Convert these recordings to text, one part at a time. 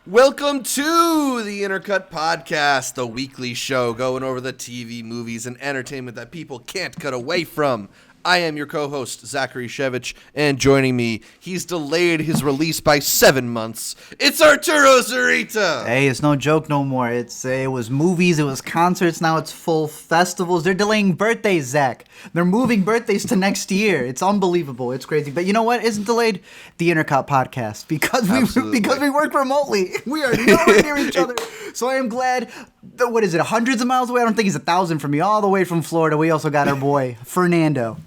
Welcome to the Intercut Podcast, the weekly show going over the TV, movies, and entertainment that people can't cut away from. I am your co-host, Zachary Shevich, and joining me, he's delayed his release by 7 months. It's Arturo Zurita! Hey, it's no joke no more. It was movies, it was concerts, now it's full festivals. They're delaying birthdays, Zach. They're moving birthdays to next year. It's unbelievable. It's crazy. But you know what isn't delayed? The Intercut Podcast. Because we work remotely. We are nowhere near each other. So I am glad, hundreds of miles away? I don't think he's 1,000 from me. All the way from Florida, we also got our boy, Fernando.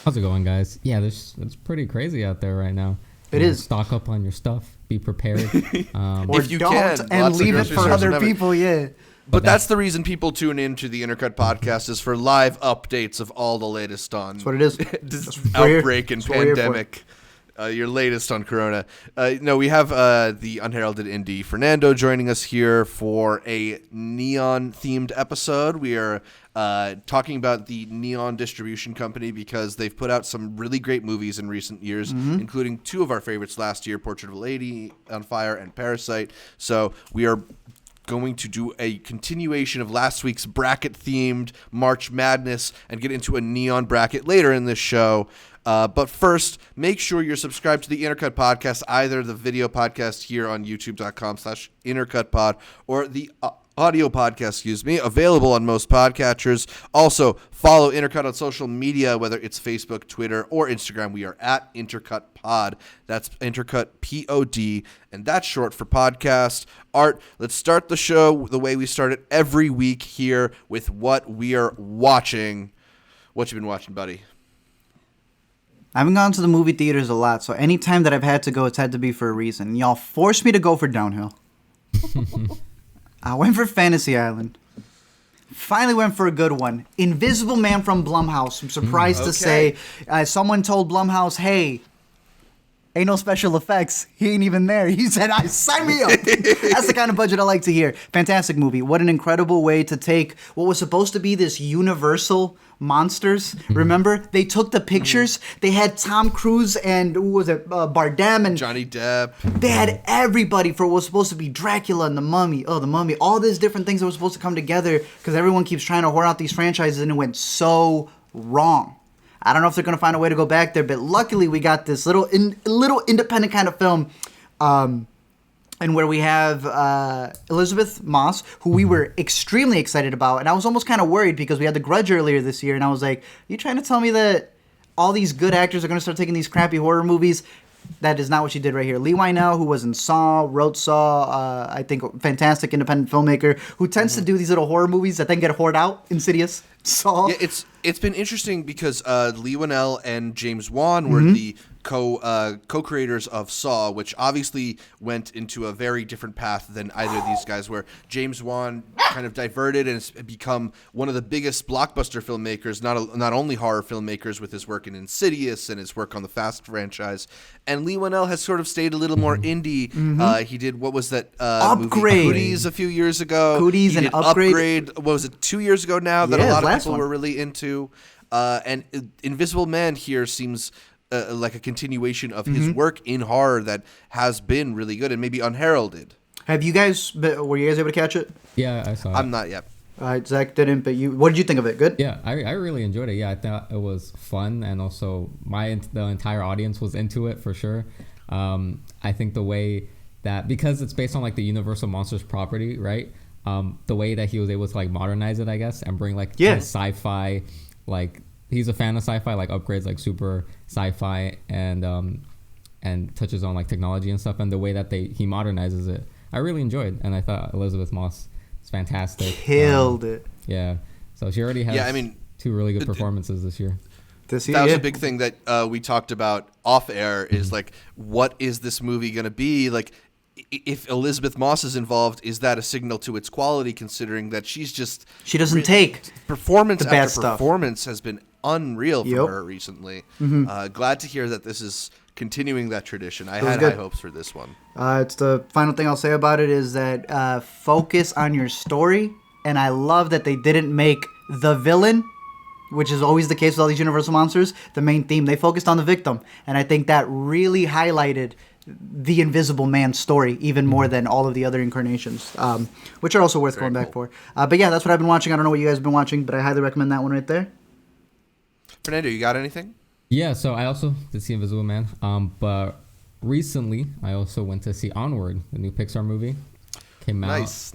How's it going, guys? Yeah, it's pretty crazy out there right now. It is. Stock up on your stuff. Be prepared. Or if you don't, and leave it for other people, yeah. But that's the reason people tune in to the Intercut Podcast is for live updates of all the latest on That's what it is. this outbreak and pandemic. Your latest on Corona. We have the unheralded indie Fernando joining us here for a neon-themed episode. We are talking about the Neon Distribution Company because they've put out some really great movies in recent years, including two of our favorites last year, Portrait of a Lady on Fire and Parasite. So we are going to do a continuation of last week's bracket-themed March Madness and get into a neon bracket later in this show. But first, make sure you're subscribed to the Intercut Podcast, either the video podcast here on youtube.com/intercutpod or the audio podcast, available on most podcatchers. Also, follow Intercut on social media, whether it's Facebook, Twitter, or Instagram. We are at IntercutPod. That's Intercut Pod, and that's short for podcast. Art, let's start the show the way we start it every week here with what we are watching. What you been watching, buddy? I haven't gone to the movie theaters a lot, so any time that I've had to go, it's had to be for a reason. Y'all forced me to go for Downhill. I went for Fantasy Island. Finally went for a good one. Invisible Man from Blumhouse. I'm surprised to say. Someone told Blumhouse, hey, ain't no special effects. He ain't even there. He said, sign me up. That's the kind of budget I like to hear. Fantastic movie. What an incredible way to take what was supposed to be this universal monsters. Remember? They took the pictures. They had Tom Cruise and, Bardem and Johnny Depp. They had everybody for what was supposed to be Dracula and the Mummy. Oh, the Mummy. All these different things that were supposed to come together because everyone keeps trying to whore out these franchises and it went so wrong. I don't know if they're going to find a way to go back there, but luckily we got this little independent kind of film and where we have Elizabeth Moss, who we were extremely excited about. And I was almost kind of worried because we had The Grudge earlier this year. And I was like, you trying to tell me that all these good actors are going to start taking these crappy horror movies? That is not what she did right here. Leigh Whannell, who was in Saw, wrote Saw, I think fantastic independent filmmaker, who tends to do these little horror movies that then get whored out. Insidious, Saw. Yeah, it's been interesting because Leigh Whannell and James Wan were the co-creators of Saw, which obviously went into a very different path than either of these guys, where James Wan kind of diverted and has become one of the biggest blockbuster filmmakers, not only horror filmmakers with his work in Insidious and his work on the Fast franchise. And Leigh Whannell has sort of stayed a little more indie. He did, what was that Upgrade. movie, Cooties, a few years ago. Cooties and Upgrade. What was it, 2 years ago now, that a lot of people were really into. And Invisible Man here seems like a continuation of his work in horror that has been really good and maybe unheralded. Were you guys able to catch it? Yeah, I saw it. I'm not yet. All right, Zach didn't, but what did you think of it? Good? Yeah, I really enjoyed it. Yeah, I thought it was fun, and also the entire audience was into it for sure. I think the way that, because it's based on like the Universal Monsters property, right? The way that he was able to like modernize it, I guess, and bring like his sci-fi, like he's a fan of sci-fi, like upgrades like super sci-fi and touches on like technology and stuff, and the way that he modernizes it, I really enjoyed, and I thought Elizabeth Moss is fantastic. Killed it. Yeah, so she already has two really good performances this year. That was a big thing that we talked about off air is like, what is this movie going to be? Like, if Elizabeth Moss is involved, is that a signal to its quality, considering that she doesn't take performance after performance has been unreal for her recently. Glad to hear that this is continuing that tradition. I had high hopes for this one. It's the final thing I'll say about it is that focus on your story, and I love that they didn't make the villain, which is always the case with all these Universal monsters, the main theme. They focused on the victim, and I think that really highlighted the Invisible Man story even more than all of the other incarnations, which are also worth going back for. But yeah, that's what I've been watching. I don't know what you guys have been watching, but I highly recommend that one right there. Fernando, you got anything? Yeah, so I also did see Invisible Man. But recently I also went to see Onward, the new Pixar movie. Came out. Nice.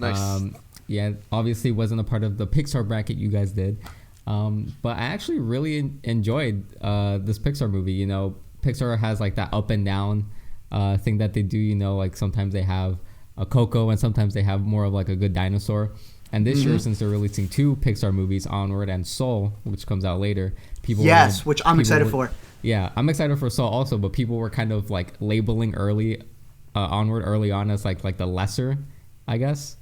Yeah, obviously wasn't a part of the Pixar bracket you guys did. But I actually really enjoyed this Pixar movie. You know, Pixar has like that up and down thing that they do. You know, like sometimes they have a Coco and sometimes they have more of like a Good Dinosaur. And this year, since they're releasing 2 Pixar movies, Onward and Soul, which comes out later, which I'm excited for. Yeah, I'm excited for Soul also, but people were kind of like labeling Onward early on as like the lesser, I guess.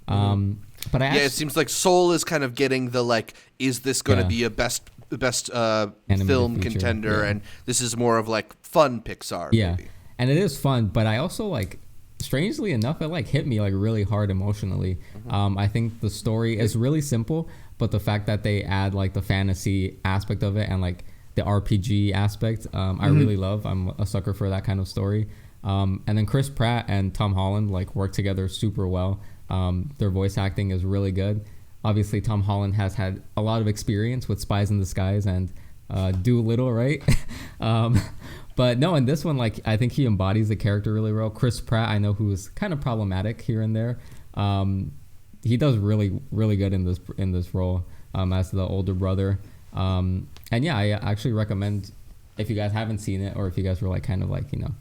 But it seems like Soul is kind of getting the like, is this going to be a best film feature. contender? And this is more of like fun Pixar. Yeah, maybe. And it is fun, but I also like, strangely enough, it like hit me like really hard emotionally. I think the story is really simple, but the fact that they add like the fantasy aspect of it and like the RPG aspect, I really love. I'm a sucker for that kind of story. And then Chris Pratt and Tom Holland like work together super well. Their voice acting is really good. Obviously, Tom Holland has had a lot of experience with Spies in Disguise and Doolittle, right? But no, in this one, like I think he embodies the character really well. Chris Pratt, I know, who is kind of problematic here and there. He does really, really good in this role as the older brother. And yeah, I actually recommend, if you guys haven't seen it, or if you guys were like kind of like, you know,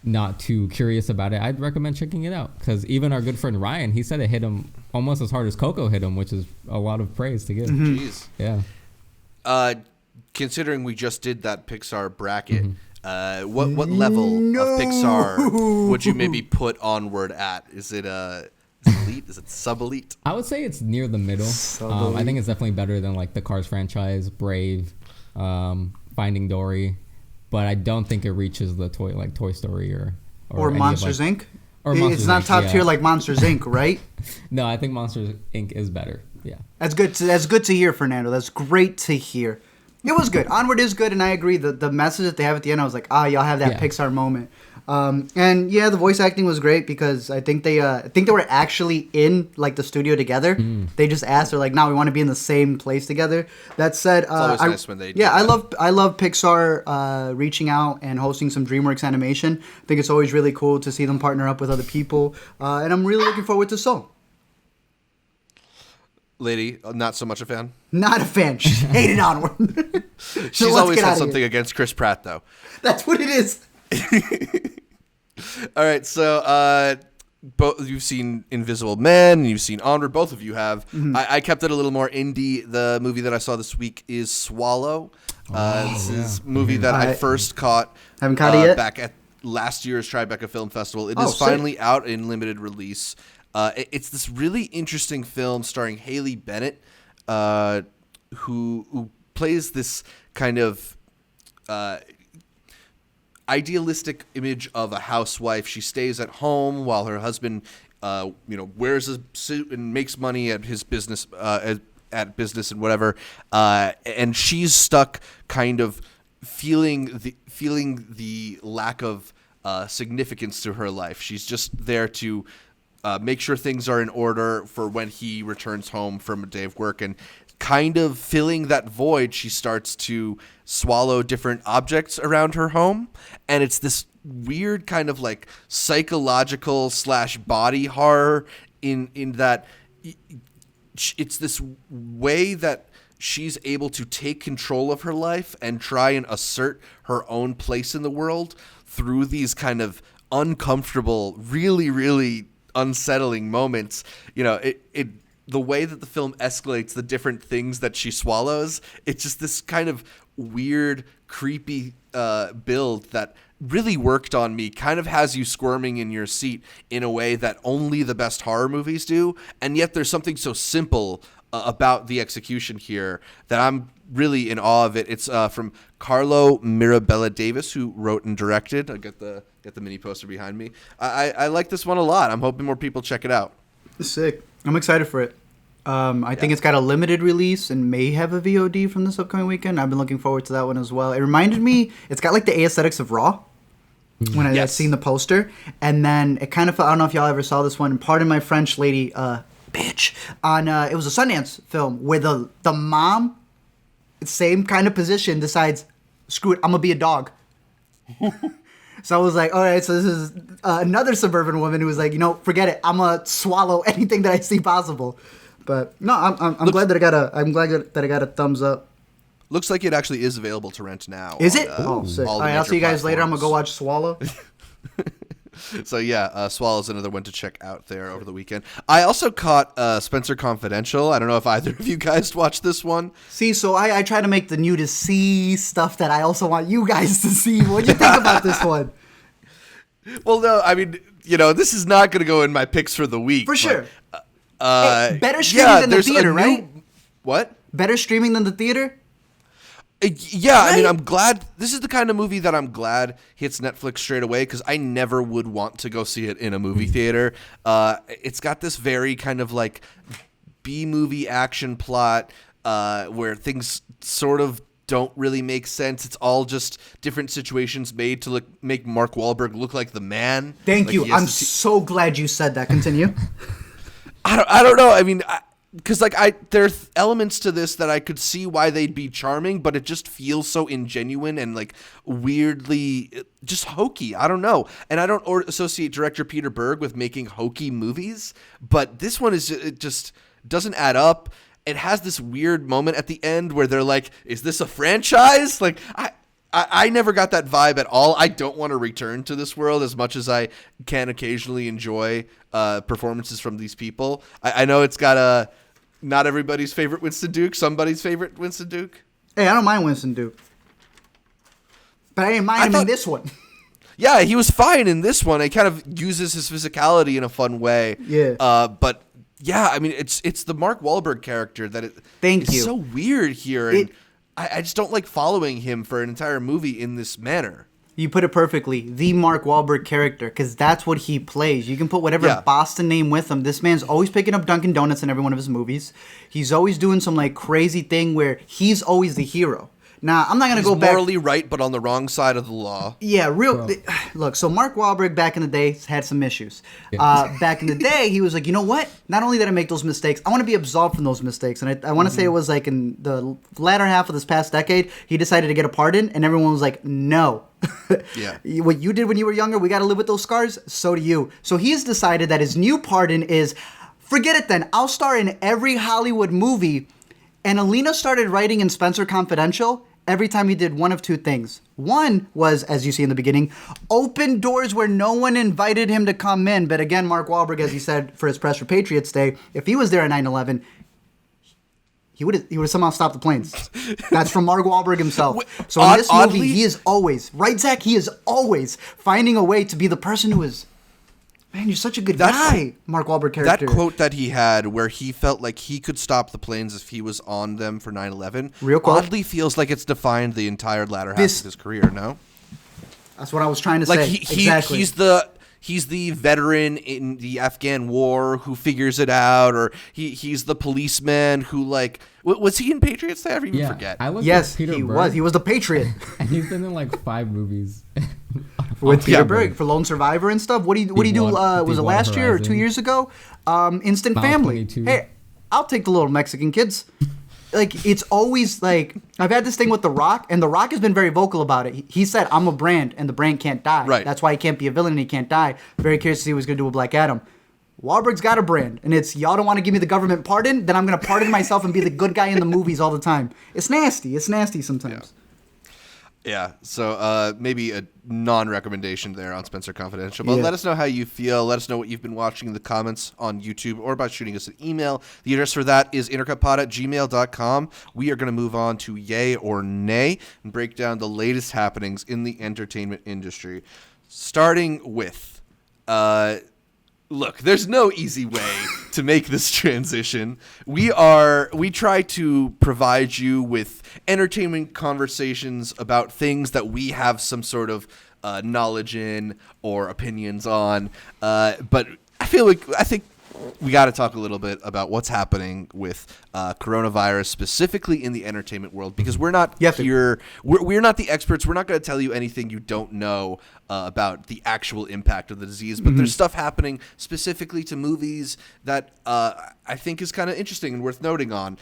not too curious about it, I'd recommend checking it out, because even our good friend Ryan, he said it hit him almost as hard as Coco hit him, which is a lot of praise to give. Jeez. Yeah. Considering we just did that Pixar bracket, what level of Pixar would you maybe put Onward at? Is it elite? Is it sub-elite? I would say it's near the middle. I think it's definitely better than like the Cars franchise, Brave, Finding Dory. But I don't think it reaches the Toy Story or Monsters Inc. Or Monsters it's not Inc., top tier like Monsters Inc., right? No, I think Monsters Inc. is better. Yeah, that's good. That's good to hear, Fernando. That's great to hear. It was good. Onward is good, and I agree. The message that they have at the end, I was like, y'all have that Pixar moment. And yeah, the voice acting was great, because I think they were actually in like the studio together. They just asked, they're like, "No, we want to be in the same place together." That said, it's always nice when they do I that. love Pixar reaching out and hosting some DreamWorks animation. I think it's always really cool to see them partner up with other people, and I'm really looking forward to Soul. Lady, not so much a fan? Not a fan. She hated Onward. She's always had something against Chris Pratt, though. That's what it is. All right, so both you've seen Invisible Man and you've seen Onward. Both of you have. I kept it a little more indie. The movie that I saw this week is Swallow. This is a movie that I first caught. Haven't caught it yet. Back at last year's Tribeca Film Festival. It is finally out in limited release. It's this really interesting film starring Haley Bennett, who plays this kind of idealistic image of a housewife. She stays at home while her husband, wears a suit and makes money at his business, at business and whatever. And she's stuck, kind of feeling the lack of significance to her life. She's just there to make sure things are in order for when he returns home from a day of work, and kind of filling that void, she starts to swallow different objects around her home. And it's this weird kind of like psychological / body horror in that it's this way that she's able to take control of her life and try and assert her own place in the world through these kind of uncomfortable, really, really unsettling moments. The way that the film escalates the different things that she swallows, it's just this kind of weird, creepy build that really worked on me. Kind of has you squirming in your seat in a way that only the best horror movies do, and yet there's something so simple about the execution here that I'm really in awe of it. It's from Carlo Mirabella Davis, who wrote and directed. I get the mini poster behind me. I like this one a lot. I'm hoping more people check it out. Sick. I'm excited for it. I think it's got a limited release and may have a VOD from this upcoming weekend. I've been looking forward to that one as well. It reminded me, it's got like the aesthetics of Raw. when I Yes. seen the poster, and then it kind of felt, I don't know if y'all ever saw this one. Pardon my French, lady, bitch. On it was a Sundance film where the mom, same kind of position, decides, screw it, I'm gonna be a dog. So I was like, all right, so this is another suburban woman who was like, forget it, I'm gonna swallow anything that I see possible. But no, I'm glad that I got a thumbs up. Looks like it actually is available to rent now. Is on, it? Oh, sick. all All the right, I'll major see you guys later. I'm gonna platforms. go watch Swallow. So yeah, Swallow's another one to check out there over the weekend. I also caught Spenser Confidential. I don't know if either of you guys watched this one. See, so I try to make the new to see stuff that I also want you guys to see. What'd you think about this one? Well, no, I mean, this is not going to go in my picks for the week. For sure. But, Hey, better streaming than the there's a theater, new- right? What? Better streaming than the theater? Yeah, I mean, Right? I'm glad. This is the kind of movie that I'm glad hits Netflix straight away because I never would want to go see it in a movie theater. It's got this very kind of like B-movie action plot where things sort of don't really make sense. It's all just different situations made to make Mark Wahlberg look like the man. Thank Like, you. he has I'm to so glad you said that. Continue. I don't know. I mean, because there are elements to this that I could see why they'd be charming, but it just feels so ingenuine and like weirdly just hokey. I don't know. And I don't associate director Peter Berg with making hokey movies, but this one it just doesn't add up. It has this weird moment at the end where they're like, "Is this a franchise?" Like I never got that vibe at all. I don't want to return to this world as much as I can occasionally enjoy performances from these people. I know it's got not everybody's favorite Winston Duke, somebody's favorite Winston Duke. Hey, I don't mind Winston Duke. But I didn't mind him in this one. Yeah, he was fine in this one. He kind of uses his physicality in a fun way. Yeah. But yeah, I mean, it's the Mark Wahlberg character that Thank is you. so weird here. And I just don't like following him for an entire movie in this manner. You put it perfectly. The Mark Wahlberg character, because that's what he plays. You can put whatever Boston name with him. This man's always picking up Dunkin' Donuts in every one of his movies. He's always doing some like crazy thing where he's always the hero. Now, I'm not going to go back. Morally right, but on the wrong side of the law. Yeah, look, so Mark Wahlberg back in the day had some issues. Back in the day, he was like, you know what? Not only did I make those mistakes, I want to be absolved from those mistakes. And I want to say it was like in the latter half of this past decade, he decided to get a pardon, and everyone was like, no. Yeah. What you did when you were younger, we got to live with those scars. So do you. So he's decided that his new pardon is, forget it then. I'll star in every Hollywood movie. And Alina started writing in Spenser Confidential every time he did one of two things. One was, as you see in the beginning, open doors where no one invited him to come in. But again, Mark Wahlberg, as he said for his press for Patriots Day, if he was there at 9/11, he would have somehow stopped the planes. That's from Mark Wahlberg himself. So in this movie, he is always, right, Zach? He is always finding a way to be the person who is, man, you're such a good guy, Mark Wahlberg character. That quote that he had where he felt like he could stop the planes if he was on them for 9/11 Real quote? oddly feels like it's defined the entire latter half of his career, no? That's what I was trying to Like say. Exactly. he's the veteran in the Afghan war who figures it out, or he's the policeman who like was he in Patriots Day? I even forget. I was Yes, with Peter he Berg, was. He was the Patriot. and he's been in like 5 movies. With Peter Berg for Lone Survivor and stuff. What do you do? Was it last year or 2 years ago? Instant Final Family. 22. Hey, I'll take the little Mexican kids. Like, it's always like, I've had this thing with The Rock, and The Rock has been very vocal about it. He said, I'm a brand, and the brand can't die. Right. That's why he can't be a villain and he can't die. Very curious to see what he's going to do with Black Adam. Wahlberg's got a brand, and it's, y'all don't want to give me the government pardon? Then I'm going to pardon myself and be the good guy in the movies all the time. It's nasty. It's nasty sometimes. Yeah, so maybe a non-recommendation there on Spenser Confidential. But Yeah. let us know how you feel. Let us know what you've been watching in the comments on YouTube or by shooting us an email. The address for that is intercutpod@gmail.com. We are going to move on to Yay or Nay and break down the latest happenings in the entertainment industry. Starting with... Look, there's no easy way to make this transition. We try to provide you with entertainment conversations about things that we have some sort of knowledge in or opinions on. But I think we got to talk a little bit about what's happening with coronavirus, specifically in the entertainment world, because we're not here. We're not the experts. We're not going to tell you anything you don't know about the actual impact of the disease. But there's stuff happening specifically to movies that I think is kind of interesting and worth noting on.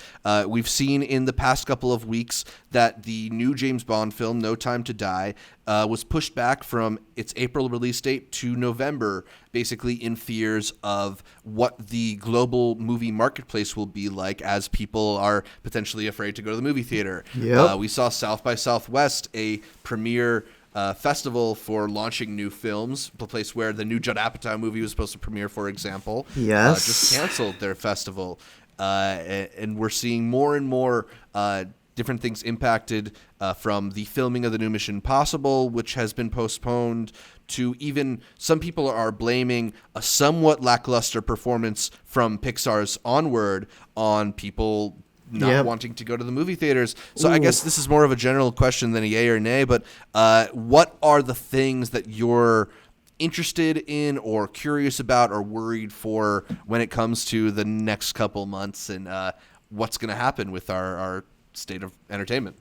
We've seen in the past couple of weeks that the new James Bond film, No Time to Die, was pushed back from its April release date to November, basically in fears of what the global movie marketplace will be like as people are potentially afraid to go to the movie theater. We saw South by Southwest, a premiere festival for launching new films, the place where the new Judd Apatow movie was supposed to premiere, for example, just canceled their festival. And we're seeing more and more different things impacted, from the filming of the new Mission Impossible, which has been postponed, to even some people are blaming a somewhat lackluster performance from Pixar's Onward on people not wanting to go to the movie theaters. So I guess this is more of a general question than a yay or nay, but what are the things that you're interested in or curious about or worried for when it comes to the next couple months, and what's going to happen with our state of entertainment?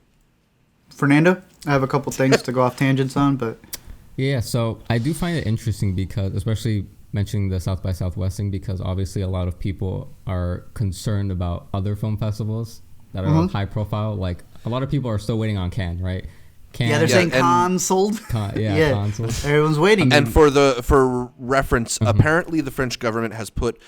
Fernando, I have a couple things to go off tangents on, but yeah, so I do find it interesting because, especially mentioning the South by Southwest thing, because obviously a lot of people are concerned about other film festivals that are high profile. Like, a lot of people are still waiting on Cannes, right? They're saying Cannes sold. Cannes sold. Everyone's waiting. And for reference, apparently the French government has put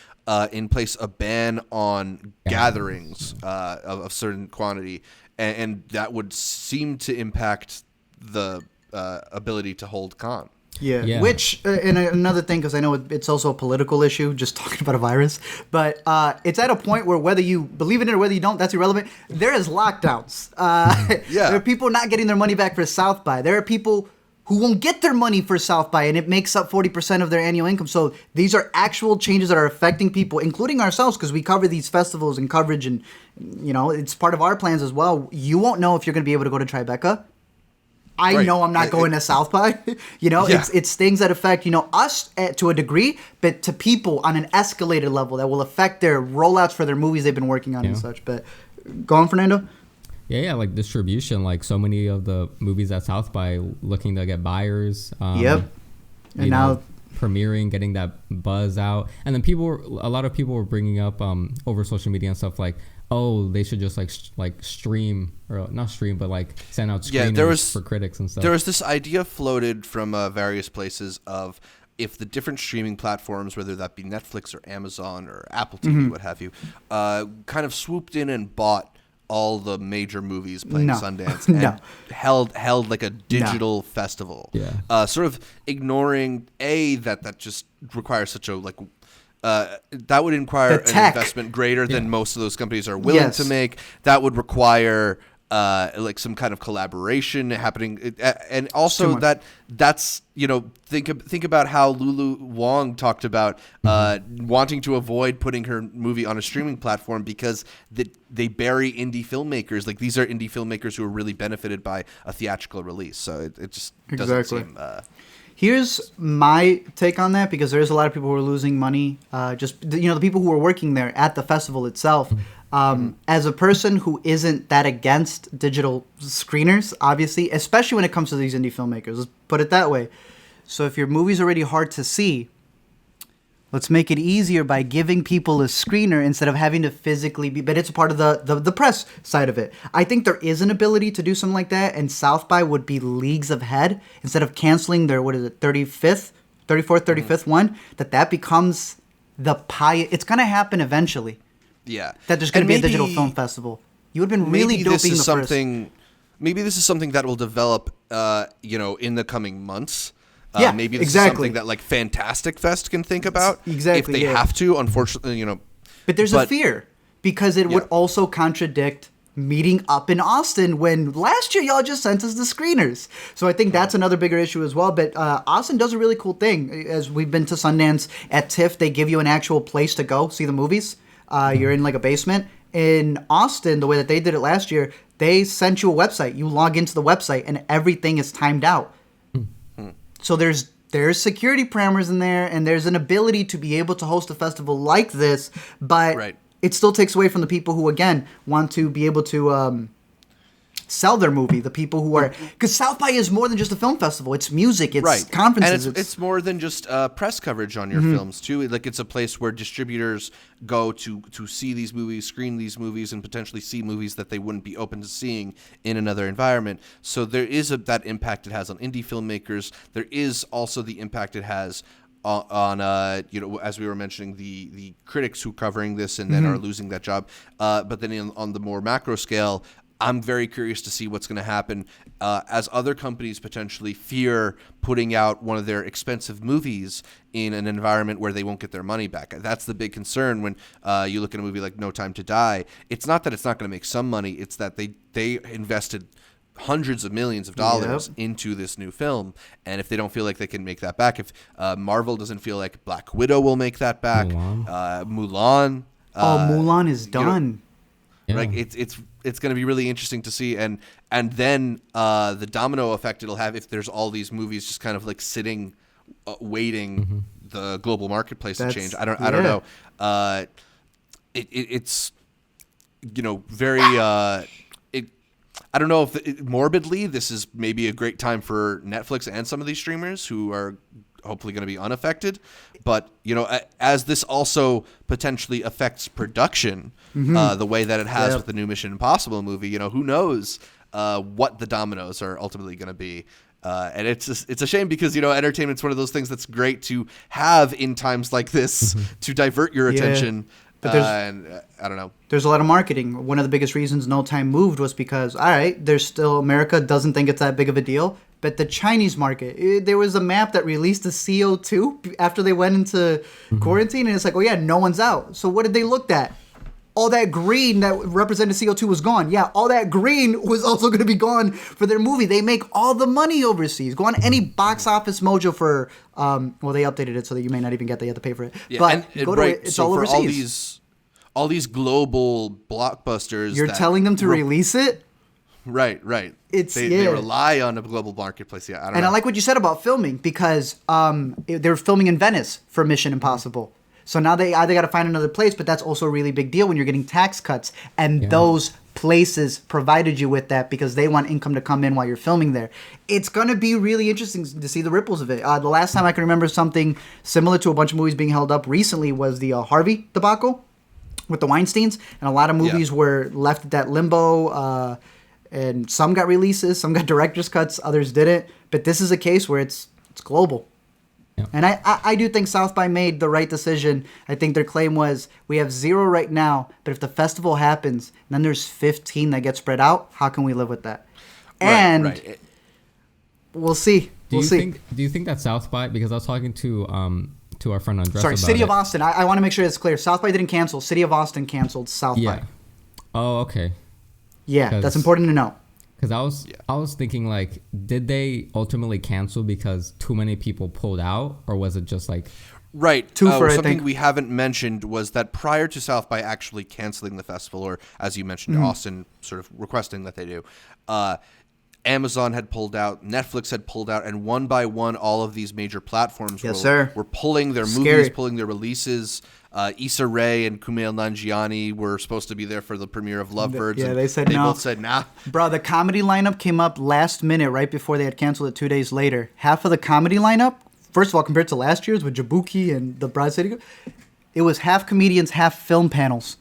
in place a ban on gatherings of certain quantity, and that would seem to impact the ability to hold Cannes. Yeah. Which, and another thing, because I know it's also a political issue, just talking about a virus, but it's at a point where whether you believe in it or whether you don't, that's irrelevant. There is lockdowns. There are people not getting their money back for South by. There are people who won't get their money for South by, and it makes up 40% of their annual income. So these are actual changes that are affecting people, including ourselves, because we cover these festivals and coverage, and it's part of our plans as well. You won't know if you're going to be able to go to Tribeca. I know I'm not going to South by. It's things that affect, us to a degree, but to people on an escalated level that will affect their rollouts for their movies they've been working on and such. But go on, Fernando. Yeah, like distribution, like so many of the movies at South by looking to get buyers. And now premiering, getting that buzz out. And then a lot of people were bringing up over social media and stuff like, oh, they should just like stream, or not stream, but like send out screeners for critics and stuff. There was this idea floated from various places of, if the different streaming platforms, whether that be Netflix or Amazon or Apple TV, what have you, kind of swooped in and bought all the major movies playing Sundance and held like a digital festival. Sort of ignoring that just requires such a that would require an investment greater than most of those companies are willing to make. That would require some kind of collaboration happening, and also that's think about how Lulu Wang talked about wanting to avoid putting her movie on a streaming platform because they bury indie filmmakers. Like, these are indie filmmakers who are really benefited by a theatrical release. So it just doesn't seem. Here's my take on that, because there's a lot of people who are losing money. The people who are working there at the festival itself. As a person who isn't that against digital screeners, obviously, especially when it comes to these indie filmmakers, let's put it that way. So if your movie's already hard to see, let's make it easier by giving people a screener instead of having to physically be. But it's a part of the press side of it. I think there is an ability to do something like that, and South by would be leagues ahead. Instead of canceling their 34th, 35th one, that becomes the pie. It's going to happen eventually. Yeah. That there's going to be a digital film festival. You would have been really dope being the first. Maybe this is something that will develop, in the coming months. Maybe this is something that like Fantastic Fest can think about if they have to. Unfortunately, But there's a fear, because it would also contradict meeting up in Austin when last year y'all just sent us the screeners. So I think that's another bigger issue as well. But Austin does a really cool thing. As we've been to Sundance at TIFF, they give you an actual place to go see the movies. You're in like a basement. In Austin, the way that they did it last year, they sent you a website. You log into the website and everything is timed out. So there's there's security parameters in there, and there's an ability to be able to host a festival like this, but it still takes away from the people who, again, want to be able to sell their movie. The people who are, because South by is more than just a film festival. It's music. It's conferences. And it's more than just press coverage on your films too. Like it's a place where distributors go to see these movies, screen these movies, and potentially see movies that they wouldn't be open to seeing in another environment. So there is that impact it has on indie filmmakers. There is also the impact it has on as we were mentioning, the critics who are covering this and then are losing that job. But then on the more macro scale, I'm very curious to see what's going to happen as other companies potentially fear putting out one of their expensive movies in an environment where they won't get their money back. That's the big concern when you look at a movie like No Time to Die. It's not that it's not going to make some money. It's that they invested hundreds of millions of dollars into this new film, and if they don't feel like they can make that back, if Marvel doesn't feel like Black Widow will make that back, Mulan. Mulan is done. Like it's going to be really interesting to see, and then the domino effect it'll have if there's all these movies just kind of like sitting, waiting the global marketplace to change. I don't know. It's very. I don't know if morbidly this is maybe a great time for Netflix and some of these streamers who are hopefully going to be unaffected, but as this also potentially affects production the way that it has with the new Mission Impossible movie, who knows what the dominoes are ultimately going to be. And it's a shame because entertainment's one of those things that's great to have in times like this to divert your attention. But and I don't know. There's a lot of marketing. One of the biggest reasons No Time moved was because, all right, there's still America doesn't think it's that big of a deal. But the Chinese market, there was a map that released the CO2 after they went into quarantine. And it's like, oh, yeah, no one's out. So what did they look at? All that green that represented CO2 was gone. Yeah, all that green was also going to be gone for their movie. They make all the money overseas. Go on any box office mojo for, they updated it so that you may not even get that. You have to pay for it. Yeah, but go to it. It's all overseas. All these global blockbusters. You're telling them to release it? Right. They rely on a global marketplace. Yeah, I don't know. And I like what you said about filming because they were filming in Venice for Mission Impossible. So now they either got to find another place, but that's also a really big deal when you're getting tax cuts. And those places provided you with that because they want income to come in while you're filming there. It's going to be really interesting to see the ripples of it. The last time I can remember something similar to a bunch of movies being held up recently was the Harvey debacle with the Weinsteins. And a lot of movies were left at that limbo. And some got releases, some got director's cuts, others didn't. But this is a case where it's global. Yeah. And I do think South by made the right decision. I think their claim was, we have 0 right now, but if the festival happens, and then there's 15 that get spread out, how can we live with that? And we'll see. Do you think that South by, because I was talking to our friend Andres about City it. of Austin. I want to make sure it's clear. South by didn't cancel. City of Austin canceled South by. Oh, okay. Yeah, that's important to know. Because I was thinking, like, did they ultimately cancel because too many people pulled out, or was it just like... Right. Something we haven't mentioned was that prior to South by actually canceling the festival, or as you mentioned, Austin sort of requesting that they do, Amazon had pulled out, Netflix had pulled out, and one by one, all of these major platforms were pulling their movies, pulling their releases. Issa Rae and Kumail Nanjiani were supposed to be there for the premiere of Lovebirds. Yeah, they said no. They both said nah. Bro, the comedy lineup came up last minute, right before they had canceled it 2 days later. Half of the comedy lineup, first of all, compared to last year's with Jabuki and the Broad City, it was half comedians, half film panels.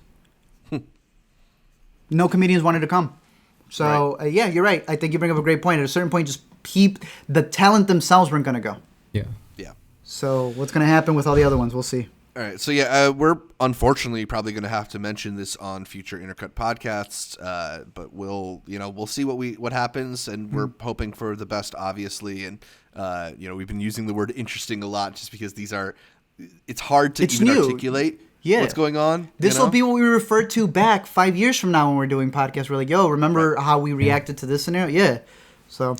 No comedians wanted to come. So, you're right. I think you bring up a great point. At a certain point, just the talent themselves weren't going to go. Yeah. So, what's going to happen with all the other ones? We'll see. All right. So, we're unfortunately probably going to have to mention this on future Intercut podcasts, but we'll see what happens, and we're hoping for the best, obviously. And, we've been using the word interesting a lot just because it's hard to even articulate. Yeah. What's going on? This will be what we refer to back 5 years from now when we're doing podcasts. We're like, yo, remember how we reacted to this scenario? Yeah. So,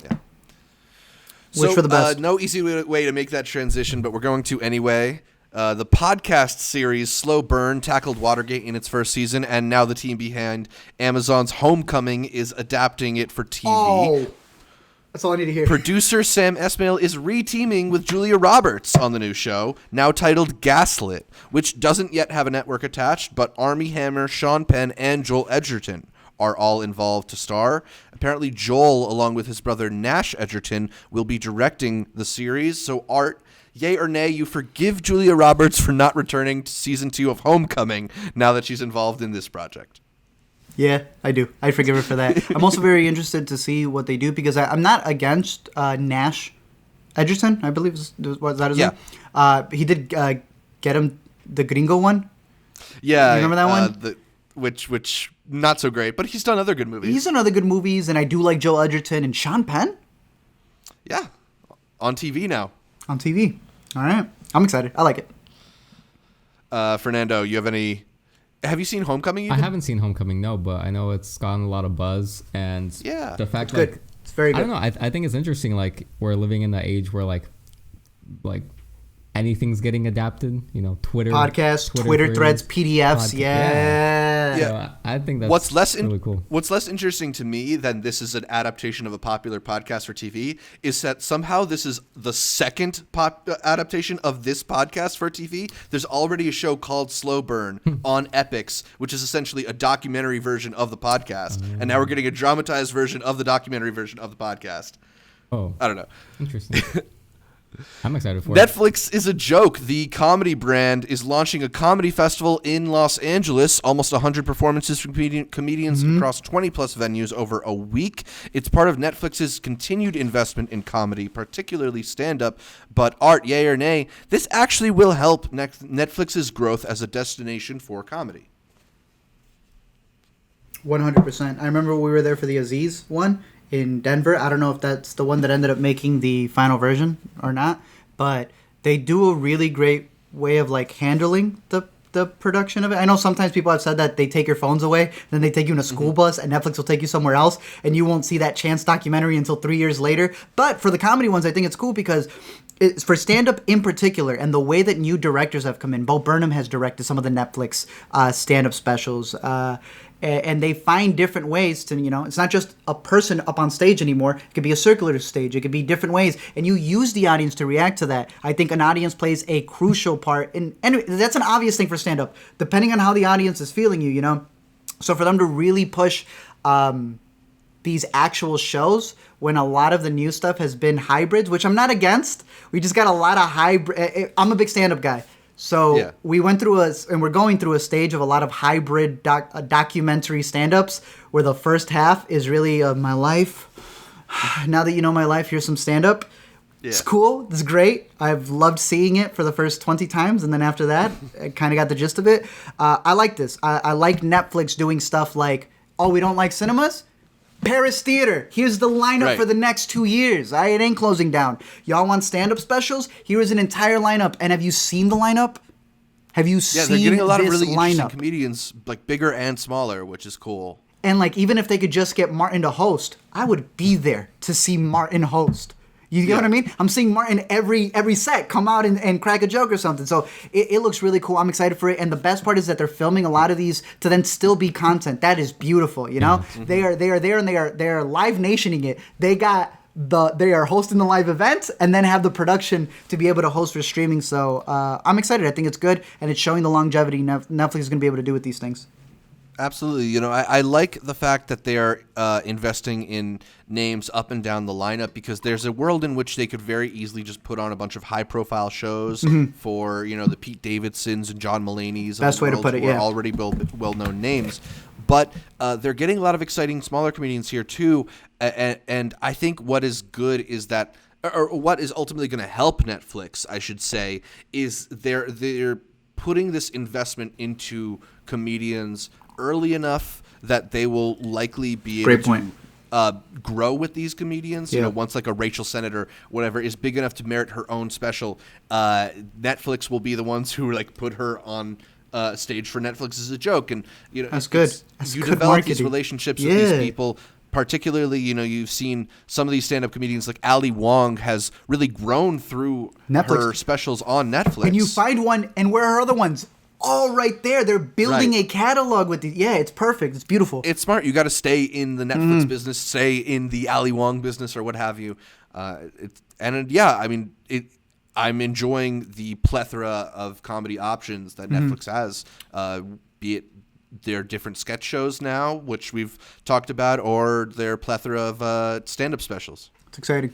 wish for the best. No easy way to make that transition, but we're going to anyway. The podcast series Slow Burn tackled Watergate in its first season, and now the team behind Amazon's Homecoming is adapting it for TV. Oh, That's all I need to hear. Producer Sam Esmail is re-teaming with Julia Roberts on the new show, now titled Gaslit, which doesn't yet have a network attached, but Armie Hammer, Sean Penn, and Joel Edgerton are all involved to star. Apparently, Joel, along with his brother Nash Edgerton, will be directing the series. So, Art, yay or nay, you forgive Julia Roberts for not returning to season 2 of Homecoming now that she's involved in this project? Yeah, I do. I forgive her for that. I'm also very interested to see what they do because I'm not against Nash Edgerton, I believe was that his name? He did get him the Gringo one. Yeah, you remember that one? Which not so great, but he's done other good movies. He's done other good movies, and I do like Joel Edgerton and Sean Penn. Yeah, on TV now. On TV. All right, I'm excited. I like it. Fernando, you have any? Have you seen Homecoming? Even? I haven't seen Homecoming, no, but I know it's gotten a lot of buzz, and the fact it's good. It's very good. I don't know. I think it's interesting. Like we're living in the age where like anything's getting adapted. You know, Twitter podcasts, Twitter threads, PDFs. Yeah. So I think that's really cool. What's less interesting to me than this is an adaptation of a popular podcast for TV is that somehow this is the second adaptation of this podcast for TV. There's already a show called Slow Burn on Epix, which is essentially a documentary version of the podcast, and now we're getting a dramatized version of the documentary version of the podcast. Oh, I don't know. Interesting. I'm excited for it. Netflix is a joke. The comedy brand is launching a comedy festival in Los Angeles. Almost 100 performances from comedians across 20-plus venues over a week. It's part of Netflix's continued investment in comedy, particularly stand-up. But Art, yay or nay, this actually will help Netflix's growth as a destination for comedy. 100%. I remember we were there for the Aziz one in Denver. I don't know if that's the one that ended up making the final version or not, but they do a really great way of like handling the production of it. I know sometimes people have said that they take your phones away, then they take you in a school bus, and Netflix will take you somewhere else, and you won't see that chance documentary until 3 years later. But for the comedy ones, I think it's cool because it's for stand-up in particular, and the way that new directors have come in. Bo Burnham has directed some of the Netflix stand-up specials, and they find different ways to, it's not just a person up on stage anymore. It could be a circular stage. It could be different ways. And you use the audience to react to that. I think an audience plays a crucial part. And that's an obvious thing for stand-up, depending on how the audience is feeling you. So for them to really push these actual shows when a lot of the new stuff has been hybrids, which I'm not against. We just got a lot of hybrid. I'm a big stand-up guy. So we went through and we're going through a stage of a lot of hybrid documentary stand-ups where the first half is really my life. Now that you know my life, here's some stand-up. Yeah. It's cool. It's great. I've loved seeing it for the first 20 times. And then after that, I kind of got the gist of it. I like this. I like Netflix doing stuff like, oh, we don't like cinemas? Paris Theater. Here's the lineup for the next 2 years. It ain't closing down. Y'all want stand-up specials? Here is an entire lineup. And have you seen the lineup? Have you seen this lineup? Yeah, they're getting a lot of really interesting comedians, like bigger and smaller, which is cool. And like, even if they could just get Martin to host, I would be there to see Martin host. You get what I mean? I'm seeing Martin every set come out and crack a joke or something. So it looks really cool. I'm excited for it. And the best part is that they're filming a lot of these to then still be content. That is beautiful, They are there and they are live nationing it. They are hosting the live event and then have the production to be able to host for streaming. So I'm excited. I think it's good, and it's showing the longevity Netflix is going to be able to do with these things. Absolutely. I like the fact that they are investing in names up and down the lineup, because there's a world in which they could very easily just put on a bunch of high-profile shows for, the Pete Davidsons and John Mulaney's. Best way to put it, yeah. Already well-known names. But they're getting a lot of exciting smaller comedians here, too. And I think what is good is that, or what is ultimately going to help Netflix, I should say, is they're putting this investment into comedians early enough that they will likely be able to grow with these comedians. Once like a Rachel Sennett or whatever is big enough to merit her own special, Netflix will be the ones who like put her on stage for Netflix as a joke. And that's good. You develop these relationships with these people. Particularly, you've seen some of these stand-up comedians like Ali Wong has really grown through her specials on Netflix. And you find one, and where are her other ones? all right there. They're building Right. a catalog with it. Yeah, it's perfect. It's beautiful. It's smart. You got to stay in the Netflix business, stay in the Ali Wong business, or what have you. I'm enjoying the plethora of comedy options that Netflix has, be it their different sketch shows now, which we've talked about, or their plethora of stand-up specials. It's exciting.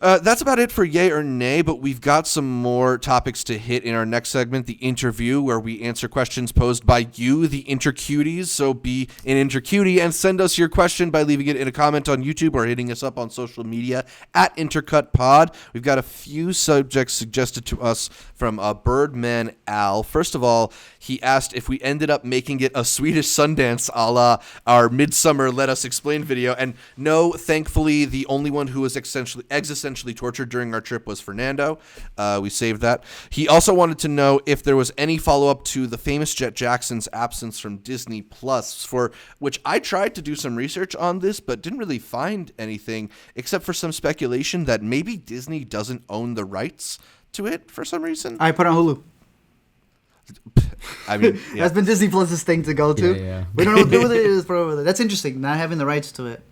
That's about it for yay or nay, but we've got some more topics to hit in our next segment, the interview, where we answer questions posed by you, the intercuties. So be an intercutie and send us your question by leaving it in a comment on YouTube or hitting us up on social media at IntercutPod. We've got a few subjects suggested to us from Birdman Al. First of all, he asked if we ended up making it a Swedish Sundance a la our Midsummer Let Us Explain video. And no, thankfully, the only one who was existentially tortured during our trip was Fernando. We saved that. He also wanted to know if there was any follow-up to the famous Jet Jackson's absence from Disney Plus, for which I tried to do some research on this, but didn't really find anything, except for some speculation that maybe Disney doesn't own the rights to it for some reason. I put on Hulu. I mean, yeah. That's been Disney Plus's thing to go to. Yeah. We don't know what to do with it. It's probably- That's interesting, not having the rights to it.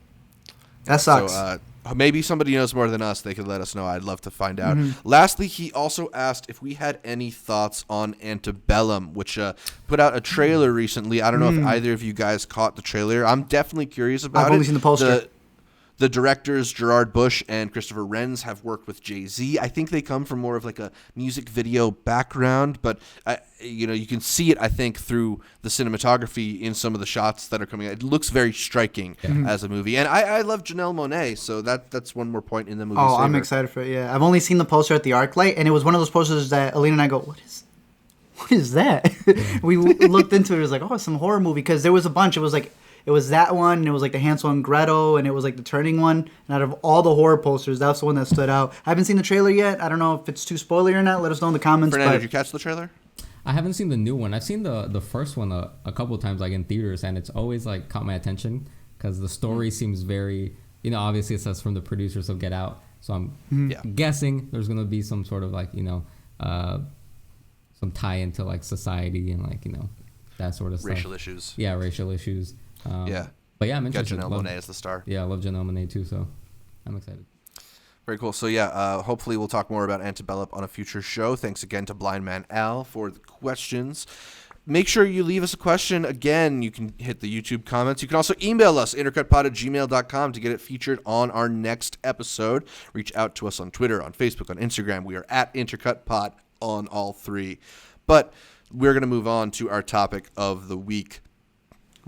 That sucks. So, maybe somebody knows more than us. They could let us know. I'd love to find out. Lastly, he also asked if we had any thoughts on Antebellum, which put out a trailer recently. I don't know if either of you guys caught the trailer. I'm definitely curious about it. I've only seen the poster. The directors, Gerard Bush and Christopher Renz, have worked with Jay-Z. I think they come from more of like a music video background, but you can see it, I think, through the cinematography in some of the shots that are coming out. It looks very striking as a movie. And I love Janelle Monáe, so that's one more point in the movie. I'm excited for it, yeah. I've only seen the poster at the ArcLight, and it was one of those posters that Alina and I go, what is that? We looked into it, it was like, it's some horror movie, because there was a bunch. It was that one, and it was like the Hansel and Gretel, and it was like the Turning one. And out of all the horror posters, that's the one that stood out. I haven't seen the trailer yet. I don't know if it's too spoilery or not. Let us know in the comments. Fernando, did you catch the trailer? I haven't seen the new one. I've seen the first one a couple of times, like in theaters, and it's always like caught my attention because the story seems very, obviously it says from the producers of Get Out. So I'm guessing there's going to be some sort of like, some tie into like society and like, that sort of stuff. Racial issues. Yeah, racial issues. But yeah, I'm interested. Got Janelle Monáe as the star. Yeah, I love Janelle Monáe too, so I'm excited. Very cool. So yeah, hopefully we'll talk more about Antebellum on a future show. Thanks again to Blind Man Al for the questions. Make sure you leave us a question. Again, you can hit the YouTube comments. You can also email us, intercutpod@gmail.com, to get it featured on our next episode. Reach out to us on Twitter, on Facebook, on Instagram. We are at intercutpod on all three. But we're going to move on to our topic of the week.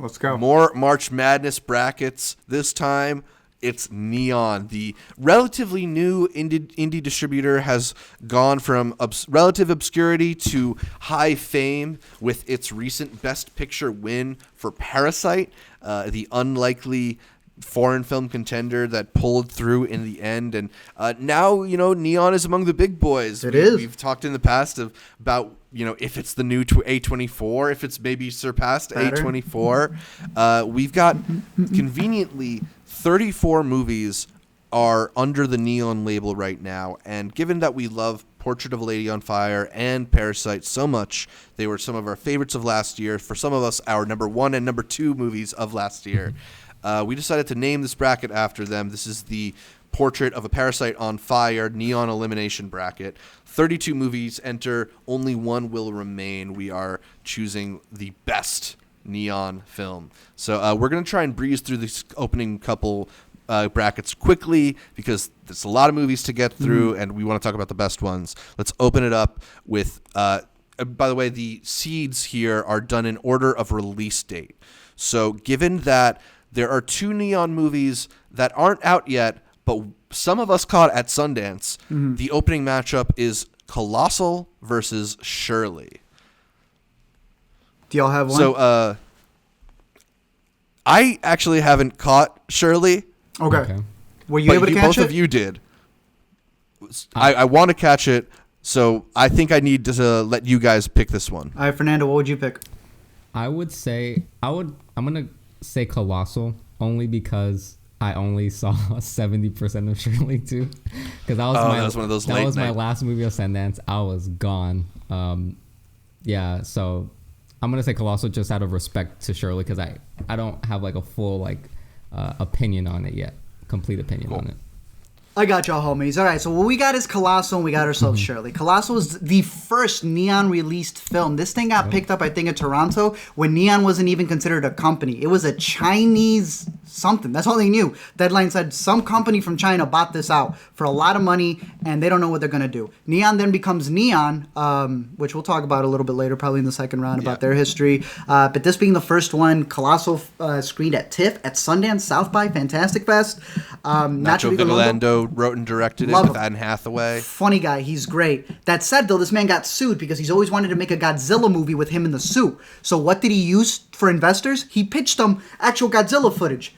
Let's go. More March Madness brackets. This time, it's Neon. The relatively new indie distributor has gone from relative obscurity to high fame with its recent Best Picture win for Parasite, the unlikely foreign film contender that pulled through in the end. And now, Neon is among the big boys. We've talked in the past about, if it's the new A24, if it's maybe surpassed A24. We've got conveniently 34 movies are under the Neon label right now. And given that we love Portrait of a Lady on Fire and Parasite so much, they were some of our favorites of last year. For some of us, our number 1 and number 2 movies of last year. We decided to name this bracket after them. This is the Portrait of a Parasite on Fire Neon Elimination Bracket. 32 movies enter, only one will remain. We are choosing the best Neon film. So we're going to try and breeze through these opening couple brackets quickly because there's a lot of movies to get through and we want to talk about the best ones. Let's open it up with, by the way, the seeds here are done in order of release date. So given that there are 2 Neon movies that aren't out yet, but some of us caught at Sundance, the opening matchup is Colossal versus Shirley. Do y'all have one? So, I actually haven't caught Shirley. Okay. Were you able to catch both it? of you did. I want to catch it, so I think I need to let you guys pick this one. All right, Fernando, what would you pick? I'm going to say Colossal only because I only saw 70% of Shirley too, because that was one of those that was my last movie of Sundance. I was gone. Yeah, so I'm gonna say Colossal just out of respect to Shirley, because I don't have like a full opinion on it yet, complete opinion on it. I got y'all, homies. All right, so what we got is Colossal, and we got ourselves Shirley. Colossal is the first Neon released film. This thing got picked up, I think, in Toronto when Neon wasn't even considered a company. It was a Chinese something. That's all they knew. Deadline said some company from China bought this out for a lot of money, and they don't know what they're going to do. Neon then becomes Neon, which we'll talk about a little bit later, probably in the second round, about their history. But this being the first one, Colossal screened at TIFF, at Sundance, South by, Fantastic Fest. Nacho Vigalondo wrote and directed it with Anne Hathaway. Funny guy, he's great. That said, though, this man got sued because he's always wanted to make a Godzilla movie with him in the suit. So what did he use for investors? He pitched them actual Godzilla footage.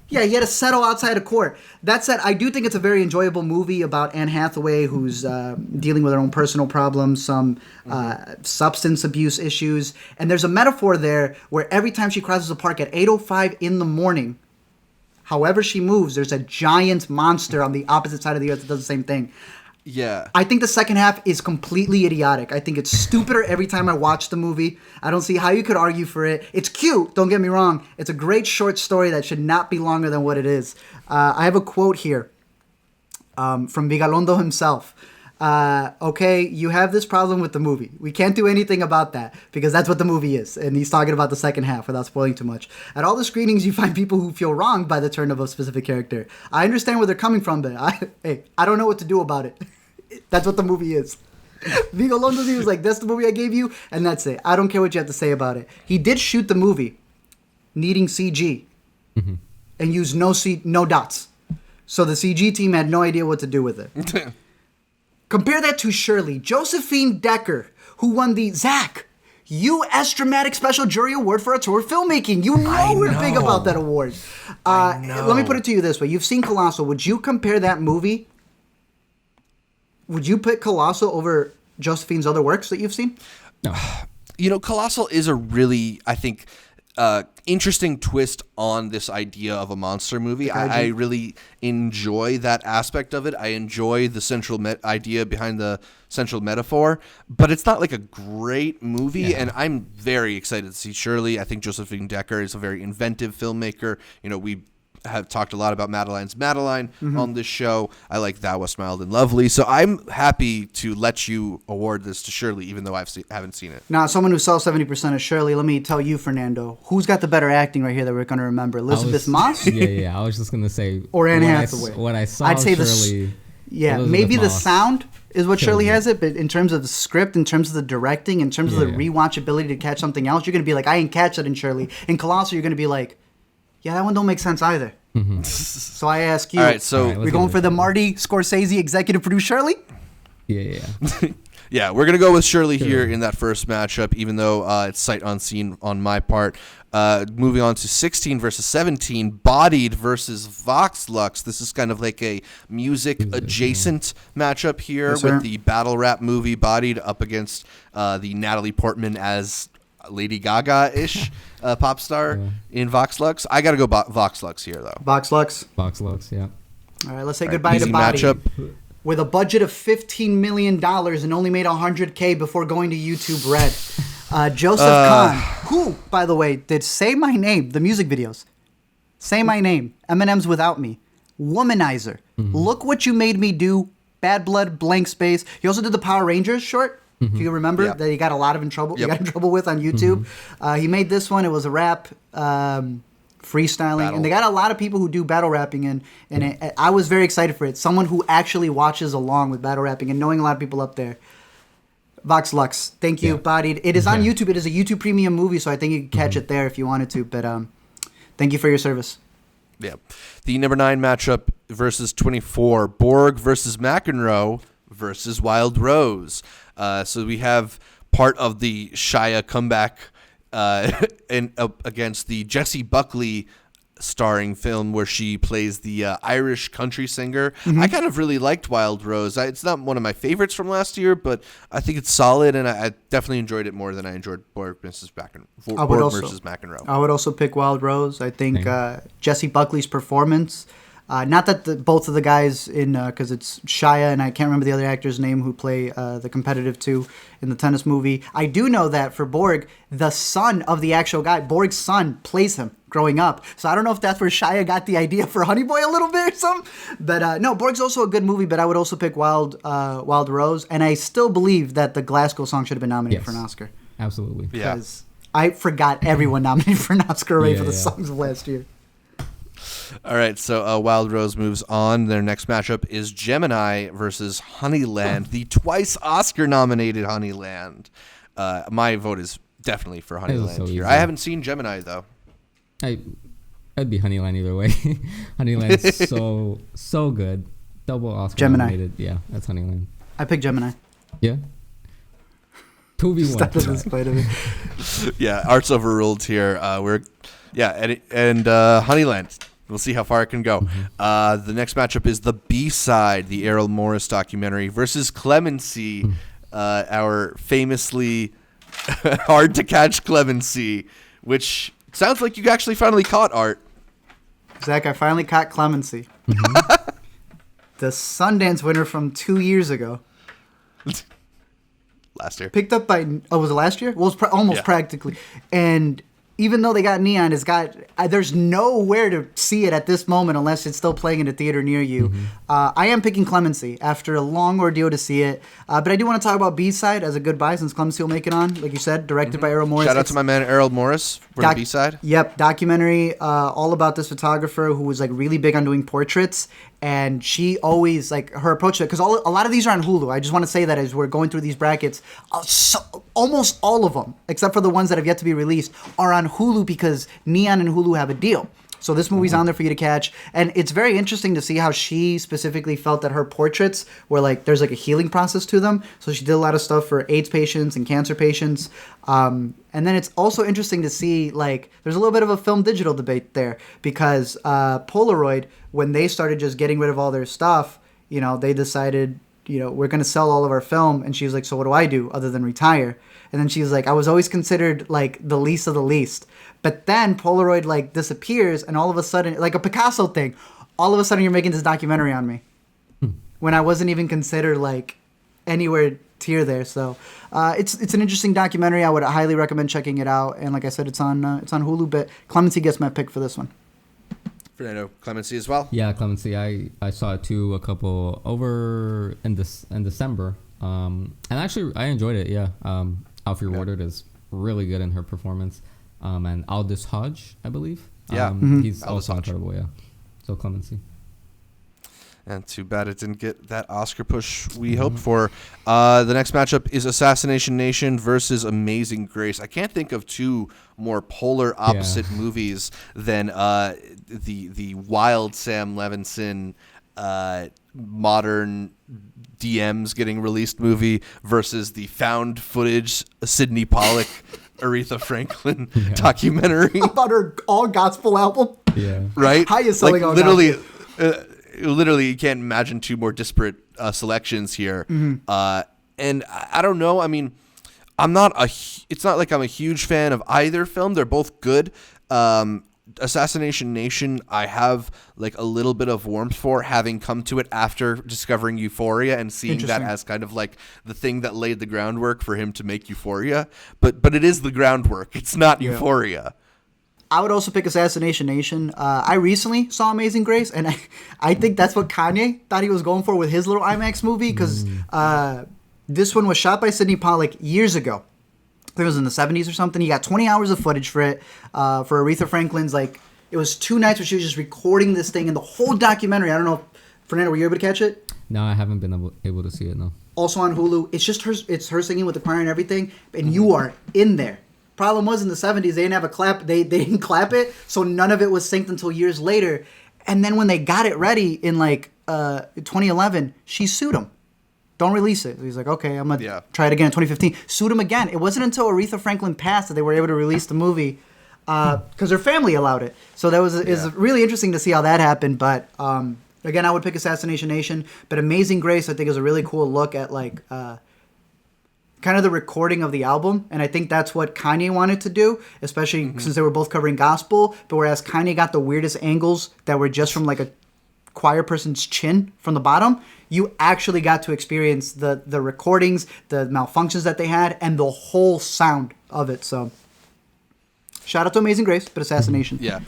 Yeah, he had to settle outside of court. That said, I do think it's a very enjoyable movie about Anne Hathaway, who's dealing with her own personal problems, some substance abuse issues. And there's a metaphor there where every time she crosses a park at 8:05 in the morning, however she moves, there's a giant monster on the opposite side of the earth that does the same thing. Yeah. I think the second half is completely idiotic. I think it's stupider every time I watch the movie. I don't see how you could argue for it. It's cute, don't get me wrong. It's a great short story that should not be longer than what it is. I have a quote here from Vigalondo himself. Okay, you have this problem with the movie. We can't do anything about that because that's what the movie is. And he's talking about the second half without spoiling too much. At all the screenings, you find people who feel wronged by the turn of a specific character. I understand where they're coming from, but I don't know what to do about it. That's what the movie is. Vigalondo, he was like, that's the movie I gave you, and that's it. I don't care what you have to say about it. He did shoot the movie needing CG and used no dots. So the CG team had no idea what to do with it. Compare that to Shirley, Josephine Decker, who won the U.S. Dramatic Special Jury Award for Auteur Filmmaking. You know we're big about that award. Let me put it to you this way. You've seen Colossal. Would you compare that movie? Would you put Colossal over Josephine's other works that you've seen? No. You know, Colossal is a really, I think, interesting twist on this idea of a monster movie. I really enjoy that aspect of it. I enjoy the central idea behind the central metaphor, but it's not like a great movie, and I'm very excited to see Shirley. I think Josephine Decker is a very inventive filmmaker. You know, we have talked a lot about Madeline's Madeline on this show. I like Thou Wast Mild and Lovely. So I'm happy to let you award this to Shirley, even though haven't seen it. Now, someone who saw 70% of Shirley, let me tell you, Fernando, who's got the better acting right here that we're going to remember? Elizabeth Moss? Yeah. I was just going to say. Or Anne Hathaway. What I saw I'd say Shirley. Maybe the sound is what Shirley has it, but in terms of the script, in terms of the directing, in terms of the rewatchability to catch something else, you're going to be like, I ain't catch that in Shirley. In Colossal, you're going to be like, yeah, that one don't make sense either. So I ask you, all right, so we're going for the Marty Scorsese executive producer Shirley? Yeah. Yeah, we're going to go with Shirley here in that first matchup, even though it's sight unseen on my part. Moving on to 16 versus 17, Bodied versus Vox Lux. This is kind of like a music-adjacent matchup here with the battle rap movie Bodied up against the Natalie Portman as Lady Gaga-ish pop star in Vox Lux. I got to go Vox Lux here, though. Vox Lux, yeah. All right, let's say goodbye to Bodied. Matchup. With a budget of $15 million and only made $100K before going to YouTube Red. Joseph Kahn, who, by the way, did Say My Name, the music videos. Say My Name, Eminem's Without Me, Womanizer, Look What You Made Me Do, Bad Blood, Blank Space. He also did the Power Rangers short. If you remember, that he got a lot of trouble with on YouTube. He made this one. It was a rap, freestyling, and they got a lot of people who do battle rapping, and I was very excited for it. Someone who actually watches along with battle rapping and knowing a lot of people up there. Vox Lux, thank you, Bodied. It is on YouTube. It is a YouTube Premium movie, so I think you can catch it there if you wanted to. But thank you for your service. Yeah, the number 9 matchup versus 24, Borg versus McEnroe versus Wild Rose. So we have part of the Shia comeback against the Jesse Buckley starring film where she plays the Irish country singer. Mm-hmm. I kind of really liked Wild Rose. It's not one of my favorites from last year, but I think it's solid, and I definitely enjoyed it more than I enjoyed Borg versus McEnroe. I would also pick Wild Rose. I think Jesse Buckley's performance. Not that both of the guys in, because it's Shia and I can't remember the other actor's name who play the competitive two in the tennis movie. I do know that for Borg, the son of the actual guy, Borg's son, plays him growing up. So I don't know if that's where Shia got the idea for Honey Boy a little bit or something. But no, Borg's also a good movie, but I would also pick Wild Rose. And I still believe that the Glasgow song should have been nominated for an Oscar. Absolutely. Yeah. Because I forgot everyone nominated for an Oscar already for the songs of last year. All right, so Wild Rose moves on. Their next matchup is Gemini versus Honeyland, the twice Oscar-nominated Honeyland. My vote is definitely for Honeyland so here. easy. I haven't seen Gemini, though. I'd be Honeyland either way. Honeyland's so good. Double Oscar Gemini. nominated. Yeah, that's Honeyland. I picked Gemini. Yeah. 2v1. That doesn't spite of it. Yeah, Art's overruled here. And Honeyland. We'll see how far it can go. The next matchup is the B-side, the Errol Morris documentary, versus Clemency, our famously hard-to-catch Clemency, which sounds like you actually finally caught, Art. Zach, I finally caught Clemency. The Sundance winner from 2 years ago. Last year. Picked up by, was it last year? Well, it's almost practically. And even though they got Neon, there's nowhere to see it at this moment unless it's still playing in a theater near you. I am picking Clemency after a long ordeal to see it. But I do want to talk about B-side as a good buy since Clemency will make it on, like you said, directed by Errol Morris. Shout out to my man Errol Morris for the B-side. Yep, documentary all about this photographer who was like really big on doing portraits. And she always, like, her approach to it, because a lot of these are on Hulu. I just want to say that as we're going through these brackets, almost all of them, except for the ones that have yet to be released, are on Hulu because Neon and Hulu have a deal. So this movie's on there for you to catch. And it's very interesting to see how she specifically felt that her portraits were like, there's like a healing process to them. So she did a lot of stuff for AIDS patients and cancer patients. And then it's also interesting to see, like, there's a little bit of a film digital debate there because Polaroid, when they started just getting rid of all their stuff, you know, they decided, you know, we're going to sell all of our film. And she was like, so what do I do other than retire? And then she was like, I was always considered like the least of the least. But then Polaroid like disappears and all of a sudden, like a Picasso thing, all of a sudden you're making this documentary on me when I wasn't even considered like anywhere tier there. So it's an interesting documentary. I would highly recommend checking it out. And like I said, it's on Hulu, but Clemency gets my pick for this one. Fernando, Clemency as well? Yeah, Clemency. I saw it too a couple over in December. And actually I enjoyed it. Yeah. Alfie Woodard is really good in her performance. And Aldous Hodge, I believe. Yeah. He's Aldous also Hodge. incredible, yeah. So Clemency. And too bad it didn't get that Oscar push we hoped for. The next matchup is Assassination Nation versus Amazing Grace. I can't think of two more polar opposite movies than the wild Sam Levinson modern DMs getting released movie versus the found footage Sidney Pollack Aretha Franklin documentary About her all gospel album. Yeah. Right? Highest selling all literally you can't imagine two more disparate selections here. And I don't know. I mean, it's not like I'm a huge fan of either film. They're both good. Assassination Nation, I have like a little bit of warmth for, having come to it after discovering Euphoria and seeing that as kind of like the thing that laid the groundwork for him to make Euphoria. But it is the groundwork. It's not Euphoria. I would also pick Assassination Nation. I recently saw Amazing Grace, and I think that's what Kanye thought he was going for with his little IMAX movie, because this one was shot by Sidney Pollack years ago. I think it was in the 70s or something. He got 20 hours of footage for it, for Aretha Franklin's, like, it was 2 nights where she was just recording this thing, and the whole documentary, I don't know, Fernando, were you able to catch it? No, I haven't been able to see it, no. Also on Hulu. It's just her singing with the choir and everything, and you are in there. Problem was in the 70s, they didn't have a clap, they didn't clap it, so none of it was synced until years later. And then when they got it ready in, like, 2011, she sued him. Don't release it. He's like, okay, I'm going to try it again in 2015. Sued him again. It wasn't until Aretha Franklin passed that they were able to release the movie. because her family allowed it. So that was is really interesting to see how that happened. But again, I would pick Assassination Nation. But Amazing Grace, I think, is a really cool look at like kind of the recording of the album. And I think that's what Kanye wanted to do, especially since they were both covering gospel. But whereas Kanye got the weirdest angles that were just from like a choir person's chin from the bottom, you actually got to experience the recordings, the malfunctions that they had, and the whole sound of it. So shout out to Amazing Grace, but Assassination. Yeah.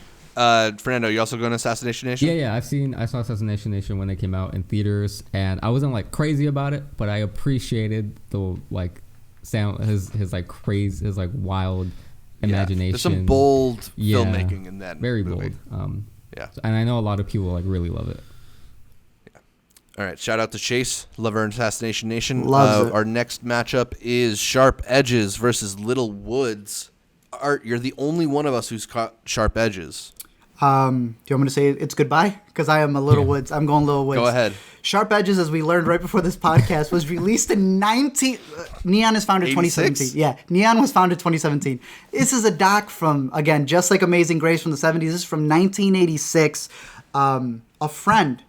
Fernando, you also going to Assassination Nation? Yeah. I saw Assassination Nation when they came out in theaters, and I wasn't like crazy about it, but I appreciated the like sound, his like crazy, his like wild imagination. There's some bold filmmaking in that. Very movie. bold. Yeah. And I know a lot of people like really love it. Yeah. All right. Shout out to Chase, Lover and Assassination Nation. Loves it. Our next matchup is Sharp Edges versus Little Woods. Art, you're the only one of us who's caught Sharp Edges. Do you want me to say it's goodbye? Because I am a Little Woods. I'm going Little Woods. Go ahead. Sharp Edges, as we learned right before this podcast, was released in Neon is founded 2017. Yeah, Neon was founded 2017. This is a doc from, again, just like Amazing Grace from the 70s. This is from 1986. A friend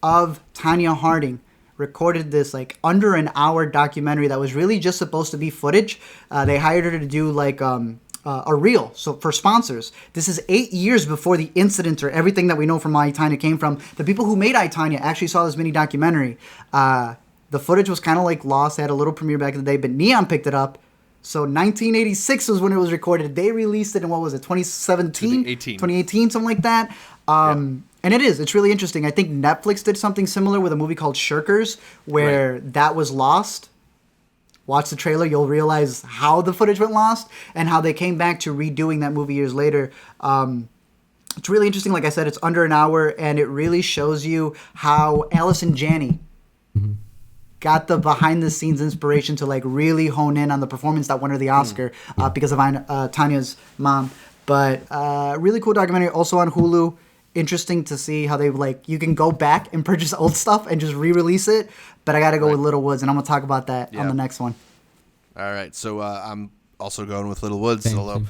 of Tanya Harding recorded this like under an hour documentary that was really just supposed to be footage. They hired her to do like a reel, so for sponsors. This is 8 years before the incident or everything that we know from I, Tonya came from. The people who made I, Tonya actually saw this mini documentary. The footage was kind of like lost. They had a little premiere back in the day, but Neon picked it up. So 1986 was when it was recorded. They released it in, what was it, 2017? 2018, something like that. And it's really interesting. I think Netflix did something similar with a movie called Shirkers, where that was lost. Watch the trailer, you'll realize how the footage went lost and how they came back to redoing that movie years later. It's really interesting. Like I said, it's under an hour, and it really shows you how Allison Janney got the behind-the-scenes inspiration to like really hone in on the performance that won her the Oscar because of Tanya's mom. But really cool documentary, also on Hulu. Interesting to see how they like you can go back and purchase old stuff and just re-release it, but I gotta go with Little Woods, and I'm gonna talk about that on the next one. All right, so I'm also going with Little Woods, although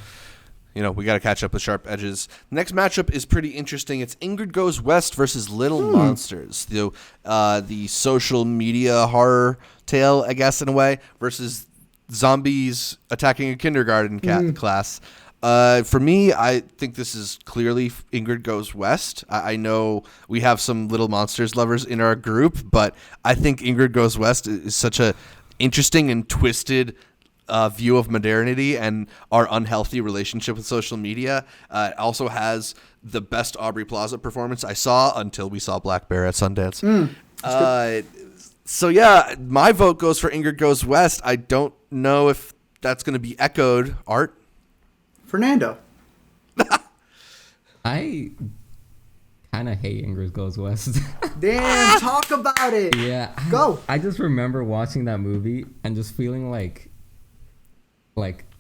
we gotta catch up with Sharp Edges. The next matchup is pretty interesting. It's Ingrid Goes West versus Little Monsters, the social media horror tale, I guess, in a way, versus zombies attacking a kindergarten class. For me, I think this is clearly Ingrid Goes West. I know we have some Little Monsters lovers in our group, but I think Ingrid Goes West is such a interesting and twisted view of modernity and our unhealthy relationship with social media. It also has the best Aubrey Plaza performance I saw until we saw Black Bear at Sundance. So yeah, my vote goes for Ingrid Goes West. I don't know if that's going to be echoed, Art. Fernando. I kind of hate Ingrid Goes West. Damn, talk about it. Yeah. Go. I just remember watching that movie and just feeling like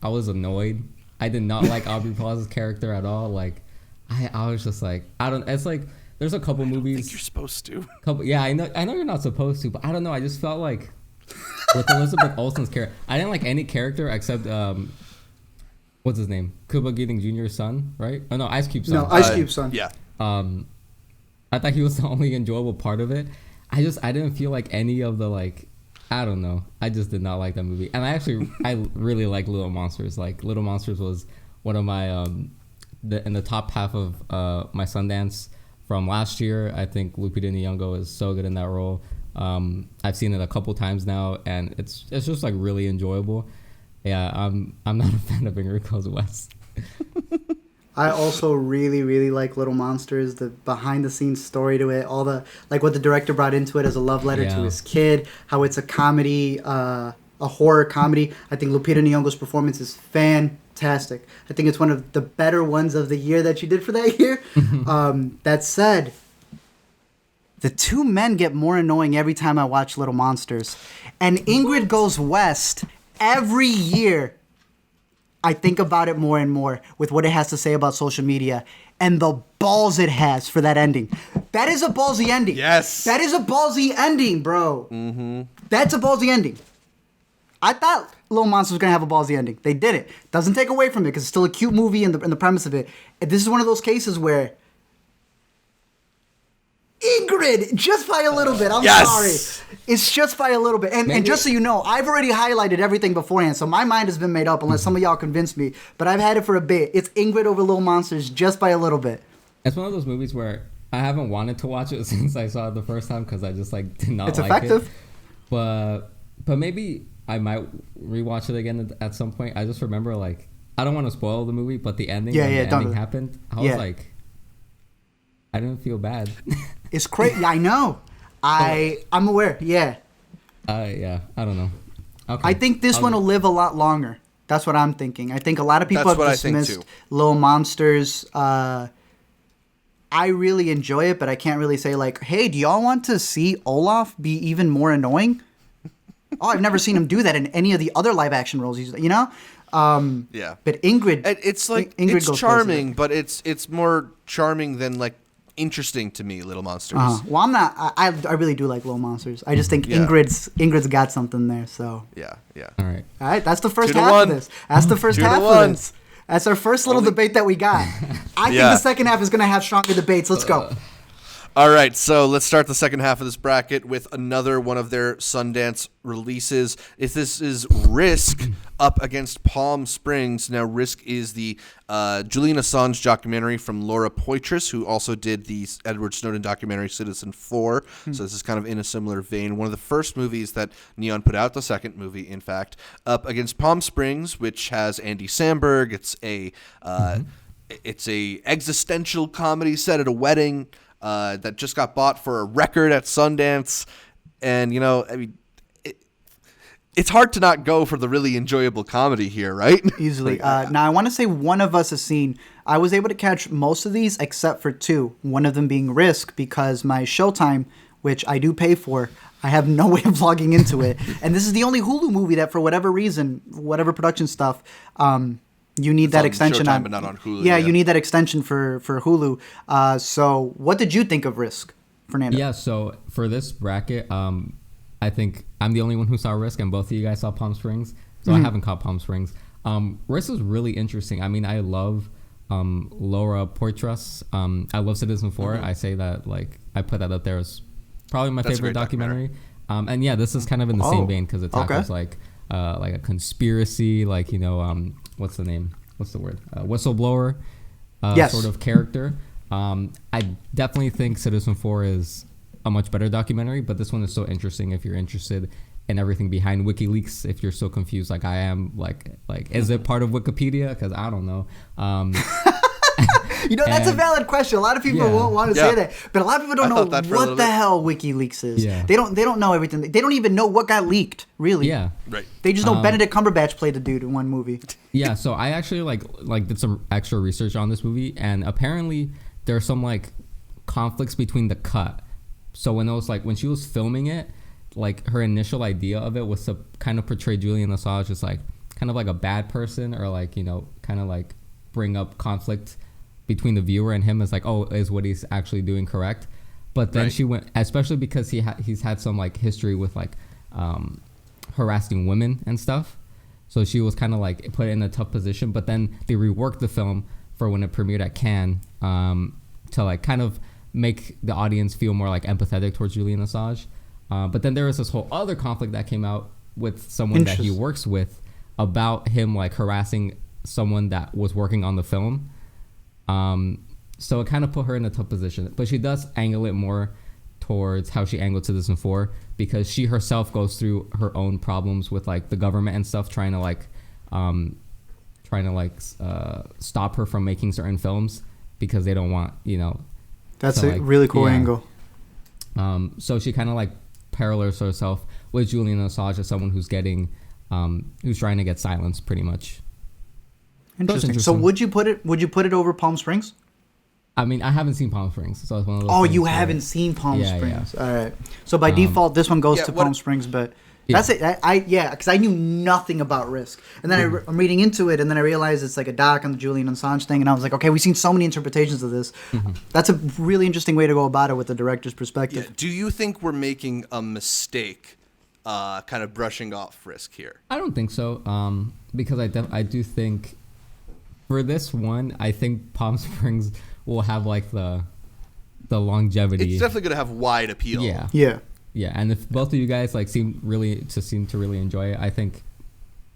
I was annoyed. I did not like Aubrey Plaza's character at all. Like, I was just like, it's like, there's a couple movies. I think you're supposed to. I know you're not supposed to, but I don't know. I just felt like with Elizabeth Olsen's character, I didn't like any character except, what's his name? Cuba Gooding Jr.'s son, right? Oh, no, Ice Cube's son. No, Ice Cube's son. Yeah. I thought he was the only enjoyable part of it. I didn't feel like any of the like, I don't know. I just did not like that movie. And I really like Little Monsters. Like Little Monsters was one of my in the top half of my Sundance from last year. I think Lupita Nyong'o is so good in that role. I've seen it a couple times now, and it's just like really enjoyable. Yeah, I'm not a fan of Ingrid Goes West. I also really, really like Little Monsters, the behind-the-scenes story to it, all the like what the director brought into it as a love letter to his kid, how it's a comedy, a horror comedy. I think Lupita Nyong'o's performance is fantastic. I think it's one of the better ones of the year that she did for that year. That said, the two men get more annoying every time I watch Little Monsters. And Ingrid Goes West, every year, I think about it more and more with what it has to say about social media and the balls it has for that ending. That is a ballsy ending. Yes. That is a ballsy ending, bro. That's a ballsy ending. I thought Little Monsters was going to have a ballsy ending. They did it. Doesn't take away from it because it's still a cute movie and the premise of it. And this is one of those cases where Ingrid, just by a little bit. I'm sorry. It's just by a little bit. And just so you know, I've already highlighted everything beforehand, so my mind has been made up unless some of y'all convince me. But I've had it for a bit. It's Ingrid over Little Monsters just by a little bit. It's one of those movies where I haven't wanted to watch it since I saw it the first time because I just like did not it's like effective. it. But maybe I might rewatch it again at some point. I just remember like I don't want to spoil the movie, but the ending when the ending happened, I was like, I didn't feel bad. It's crazy. I know. I'm aware. Yeah. Yeah. I don't know. Okay. I think this one will live a lot longer. That's what I'm thinking. I think a lot of people have dismissed Little Monsters. I really enjoy it, but I can't really say like, hey, do y'all want to see Olaf be even more annoying? Oh, I've never seen him do that in any of the other live action roles. You know? Yeah. But Ingrid, it's like Ingrid it's charming, but it's more charming than like interesting to me. Little Monsters. Well, I'm not. I really do like Little Monsters. I just think Ingrid's got something there. So yeah. All right. That's the first half of this. That's the first half of this. That's our first little debate that we got. I think the second half is going to have stronger debates. Let's go. All right, so let's start the second half of this bracket with another one of their Sundance releases. This is Risk up against Palm Springs. Now, Risk is the Julian Assange documentary from Laura Poitras, who also did the Edward Snowden documentary Citizen 4. So this is kind of in a similar vein. One of the first movies that Neon put out, the second movie, in fact, up against Palm Springs, which has Andy Samberg. It's a existential comedy set at a wedding. That just got bought for a record at Sundance, and it's hard to not go for the really enjoyable comedy here, right? Easily. Now, I want to say one of us has seen. I was able to catch most of these except for two. One of them being Risk, because my Showtime, which I do pay for, I have no way of logging into it, and this is the only Hulu movie that, for whatever reason, whatever production stuff, you need that extension Showtime, but not on Hulu. Yeah, you need that extension for Hulu. So what did you think of Risk, Fernando? Yeah, so for this bracket, I think I'm the only one who saw Risk, and both of you guys saw Palm Springs. So I haven't caught Palm Springs. Risk is really interesting. I mean, I love Laura Poitras. I love Citizen 4. I say that, like, I put that up there as probably my favorite documentary. And yeah, this is kind of in the same vein because it tackles like a conspiracy, like, what's the name? What's the word? Whistleblower sort of character. I definitely think Citizen 4 is a much better documentary, but this one is so interesting if you're interested in everything behind WikiLeaks. If you're so confused like I am, like is it part of Wikipedia? Because I don't know. That's a valid question. A lot of people won't want to say that, but a lot of people don't know what the hell WikiLeaks is. Yeah. They don't know everything. They don't even know what got leaked, really. Yeah. Right. They just know Benedict Cumberbatch played a dude in one movie. Yeah, so I actually like did some extra research on this movie, and apparently there's some like conflicts between the cut. So when she was filming it, like her initial idea of it was to kind of portray Julian Assange as like kind of like a bad person, or like, kind of like bring up conflict between the viewer and him, as like, oh, is what he's actually doing correct? But then she went, especially because he's had some like history with like harassing women and stuff. So she was kind of like put in a tough position. But then they reworked the film for when it premiered at Cannes to like kind of make the audience feel more like empathetic towards Julian Assange. But then there was this whole other conflict that came out with someone that he works with about him like harassing someone that was working on the film. So it kind of put her in a tough position, but she does angle it more towards how she angled Citizen 4, because she herself goes through her own problems with like the government and stuff, trying to stop her from making certain films because they don't want, That's a really cool angle. So she kind of like parallels herself with Julian Assange as someone who's who's trying to get silence, pretty much. Interesting. So would you put it over Palm Springs? I mean, I haven't seen Palm Springs, so it's one of those. Oh, you haven't seen Palm Springs. Yeah. All right. So by default, this one goes to Palm Springs, but that's it. Because I knew nothing about Risk, and then I'm reading into it, and then I realized it's like a doc on the Julian Assange thing, and I was like, okay, we've seen so many interpretations of this. That's a really interesting way to go about it with the director's perspective. Yeah. Do you think we're making a mistake kind of brushing off Frisk here? I don't think so. Because I do think for this one, I think Palm Springs will have like the longevity. It's definitely going to have wide appeal. Yeah, and if both of you guys like seem to really enjoy it, I think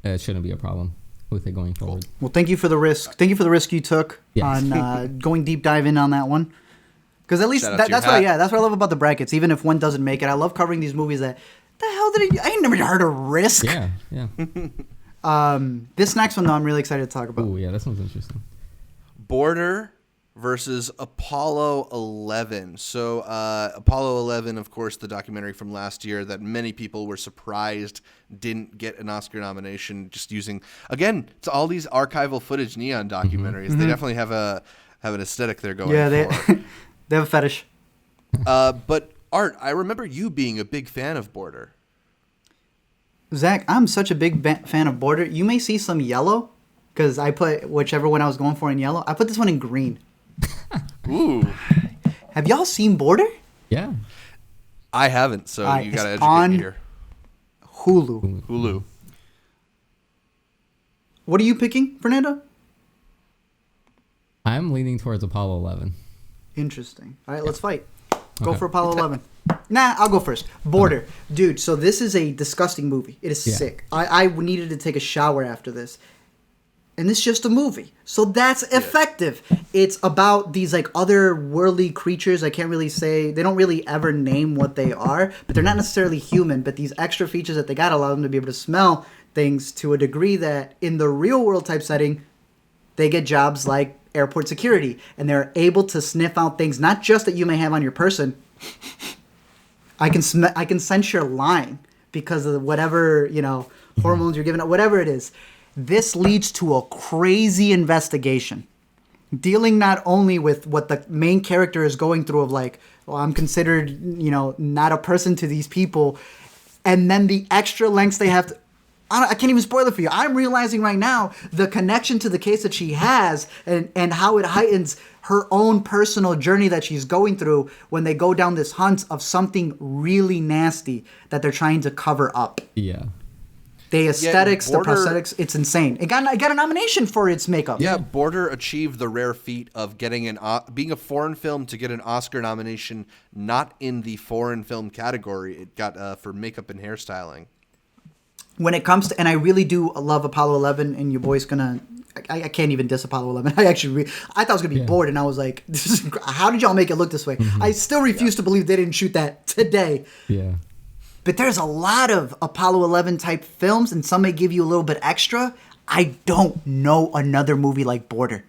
it shouldn't be a problem with it going forward. Well, thank you for the risk. Thank you for the risk you took on going deep dive in on that one. Because at least that's what I love about the brackets. Even if one doesn't make it, I love covering these movies that the hell did I ain't never heard of Risk. Yeah. This next one though, I'm really excited to talk about. Oh yeah, that sounds interesting. Border versus Apollo 11. So Apollo 11, of course, the documentary from last year that many people were surprised didn't get an Oscar nomination, just using, again, it's all these archival footage neon documentaries. Mm-hmm. They definitely have an aesthetic they're going for. They have a fetish. But Art, I remember you being a big fan of Border. Zach, I'm such a big fan of Border. You may see some yellow, because I put whichever one I was going for in yellow. I put this one in green. Ooh. Have y'all seen Border? Yeah. I haven't, so you got to educate me here. Hulu. What are you picking, Fernando? I'm leaning towards Apollo 11. Interesting. All right, let's fight. Go for Apollo 11. Nah, I'll go first. Border. Dude, so this is a disgusting movie. It is sick. I needed to take a shower after this. And it's just a movie. So that's effective. It's about these like otherworldly creatures. I can't really say, they don't really ever name what they are, but they're not necessarily human, but these extra features that they got allow them to be able to smell things to a degree that in the real world type setting, they get jobs like airport security, and they're able to sniff out things not just that you may have on your person. I can sense you're lying because of whatever, hormones you're giving out, whatever it is. This leads to a crazy investigation, dealing not only with what the main character is going through of like, well, I'm considered, not a person to these people, and then the extra lengths they have to. I can't even spoil it for you. I'm realizing right now the connection to the case that she has and how it heightens her own personal journey that she's going through when they go down this hunt of something really nasty that they're trying to cover up. Yeah. The aesthetics, the prosthetics, it's insane. It got a nomination for its makeup. Yeah, Border achieved the rare feat of getting being a foreign film to get an Oscar nomination, not in the foreign film category. It got for makeup and hairstyling. When it comes to, and I really do love Apollo 11, and your boy's gonna, I can't even diss Apollo 11. I thought I was gonna be bored, and I was like, how did y'all make it look this way? Mm-hmm. I still refuse to believe they didn't shoot that today. Yeah. But there's a lot of Apollo 11 type films, and some may give you a little bit extra. I don't know another movie like Border.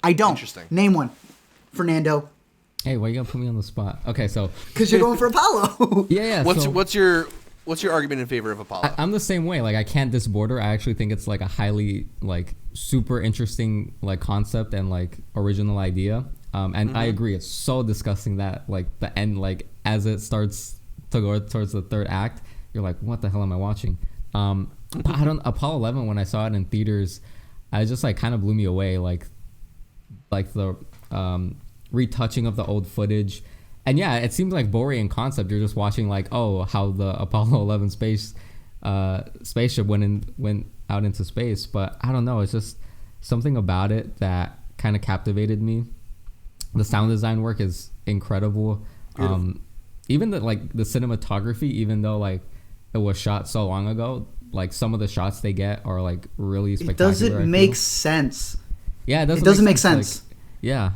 I don't. Interesting. Name one. Fernando. Hey, why you gonna put me on the spot? Okay, so. Because you're going for Apollo. Yeah. What's your argument in favor of Apollo? I'm the same way. Like, I can't diss Border. I actually think it's like a highly like super interesting like concept and like original idea. And I agree. It's so disgusting that like the end, like as it starts to go towards the third act, you're like, what the hell am I watching? Apollo 11, when I saw it in theaters, I just like kind of blew me away. Like the retouching of the old footage. And yeah, it seems like boring in concept. You're just watching like, how the Apollo 11 spaceship went out into space. But I don't know. It's just something about it that kind of captivated me. The sound design work is incredible. Even the cinematography, even though like it was shot so long ago, like some of the shots they get are like really spectacular. It doesn't make sense. Yeah, it doesn't make sense. Like, yeah.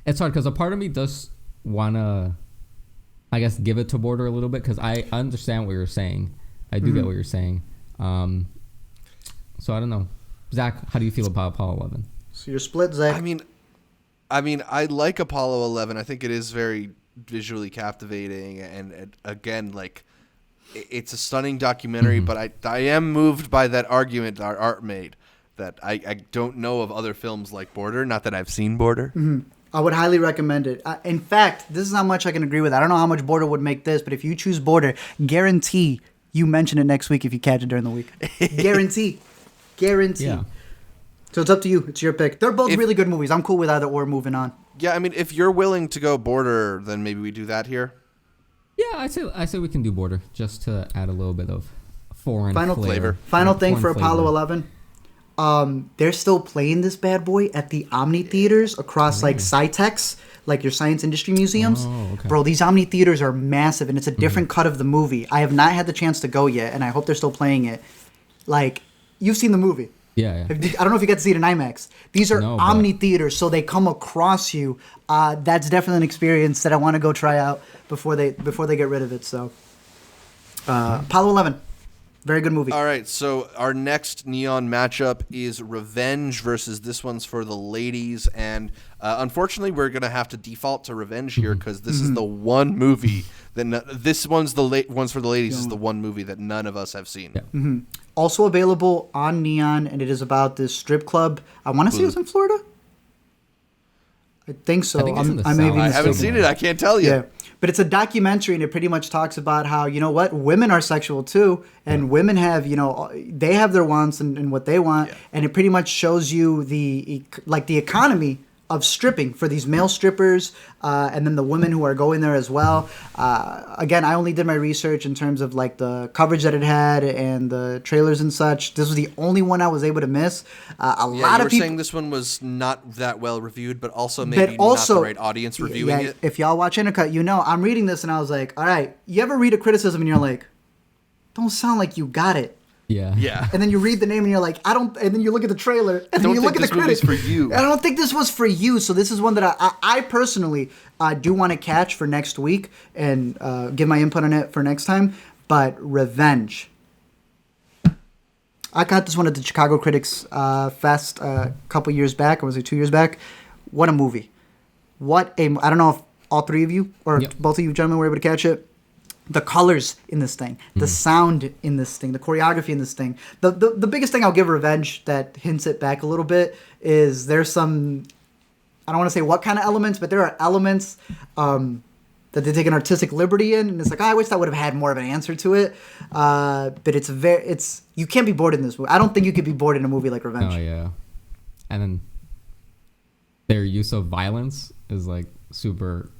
It's hard because a part of me does want to, I guess, give it to Border a little bit because I understand what you're saying. I do get what you're saying. So I don't know. Zach, how do you feel about Apollo 11? So you're split, Zach. I mean, I like Apollo 11. I think it is very visually captivating. And again, like, it's a stunning documentary, but I am moved by that argument our Art made that I don't know of other films like Border. Not that I've seen Border. Mm-hmm. I would highly recommend it. In fact, this is how much I can agree with. I don't know how much Border would make this, but if you choose Border, guarantee you mention it next week if you catch it during the week. Guarantee. Yeah. So it's up to you. It's your pick. They're both really good movies. I'm cool with either or moving on. Yeah, I mean, if you're willing to go Border, then maybe we do that here. Yeah, I say we can do border just to add a little bit of foreign Final flavor. Final thing for Foreign Apollo flavor. 11. They're still playing this bad boy at the Omni theaters across like SciTechs, like your science industry museums. Oh, okay. Bro, these Omni theaters are massive, and it's a different cut of the movie. I have not had the chance to go yet, and I hope they're still playing it. Like, you've seen the movie. Yeah. I don't know if you got to see it in IMAX. These are No, Omni theaters, so they come across you. That's definitely an experience that I want to go try out before they get rid of it. So, Apollo 11, very good movie. All right, so our next Neon matchup is Revenge versus this one's for the ladies, and unfortunately, we're gonna have to default to Revenge here because this is the one movie that this one's one's for the ladies is the one movie that none of us have seen. Yeah. Also available on Neon, and it is about this strip club. I want to say it's in Florida. I think so. I think it's in the I may be South. I haven't mistaken. seen it. I can't tell you. Yeah, but it's a documentary, and it pretty much talks about how, you know what, women are sexual too, and women have, you know, they have their wants and what they want, and it pretty much shows you the economy of stripping for these male strippers, and then the women who are going there as well. Again, I only did my research in terms of like the coverage that it had and the trailers and such. This was the only one I was able to miss. A lot you of were people saying this one was not that well reviewed, but also maybe not the right audience reviewing it. If y'all watch Intercut, you know I'm reading this and I was like, all right, you ever read a criticism and you're like, don't sound like you got it. Yeah. Yeah. And then you read the name and you're like, I don't. And then you look at the trailer and then Don't you look at think the this movie's critic. for you. I don't think this was for you. So this is one that I personally do want to catch for next week and give my input on it for next time. But Revenge. I got this one at the Chicago Critics Fest a couple years back, or was it 2 years back? What a movie! I don't know if all three of you or both of you gentlemen were able to catch it. The colors in this thing, the sound in this thing, the choreography in this thing. The biggest thing I'll give Revenge that hints it back a little bit is there's some, I don't want to say what kind of elements, but there are elements that they take an artistic liberty in, and it's like, I wish that would have had more of an answer to it. But you can't be bored in this movie. I don't think you could be bored in a movie like Revenge. Oh yeah. And then their use of violence is like super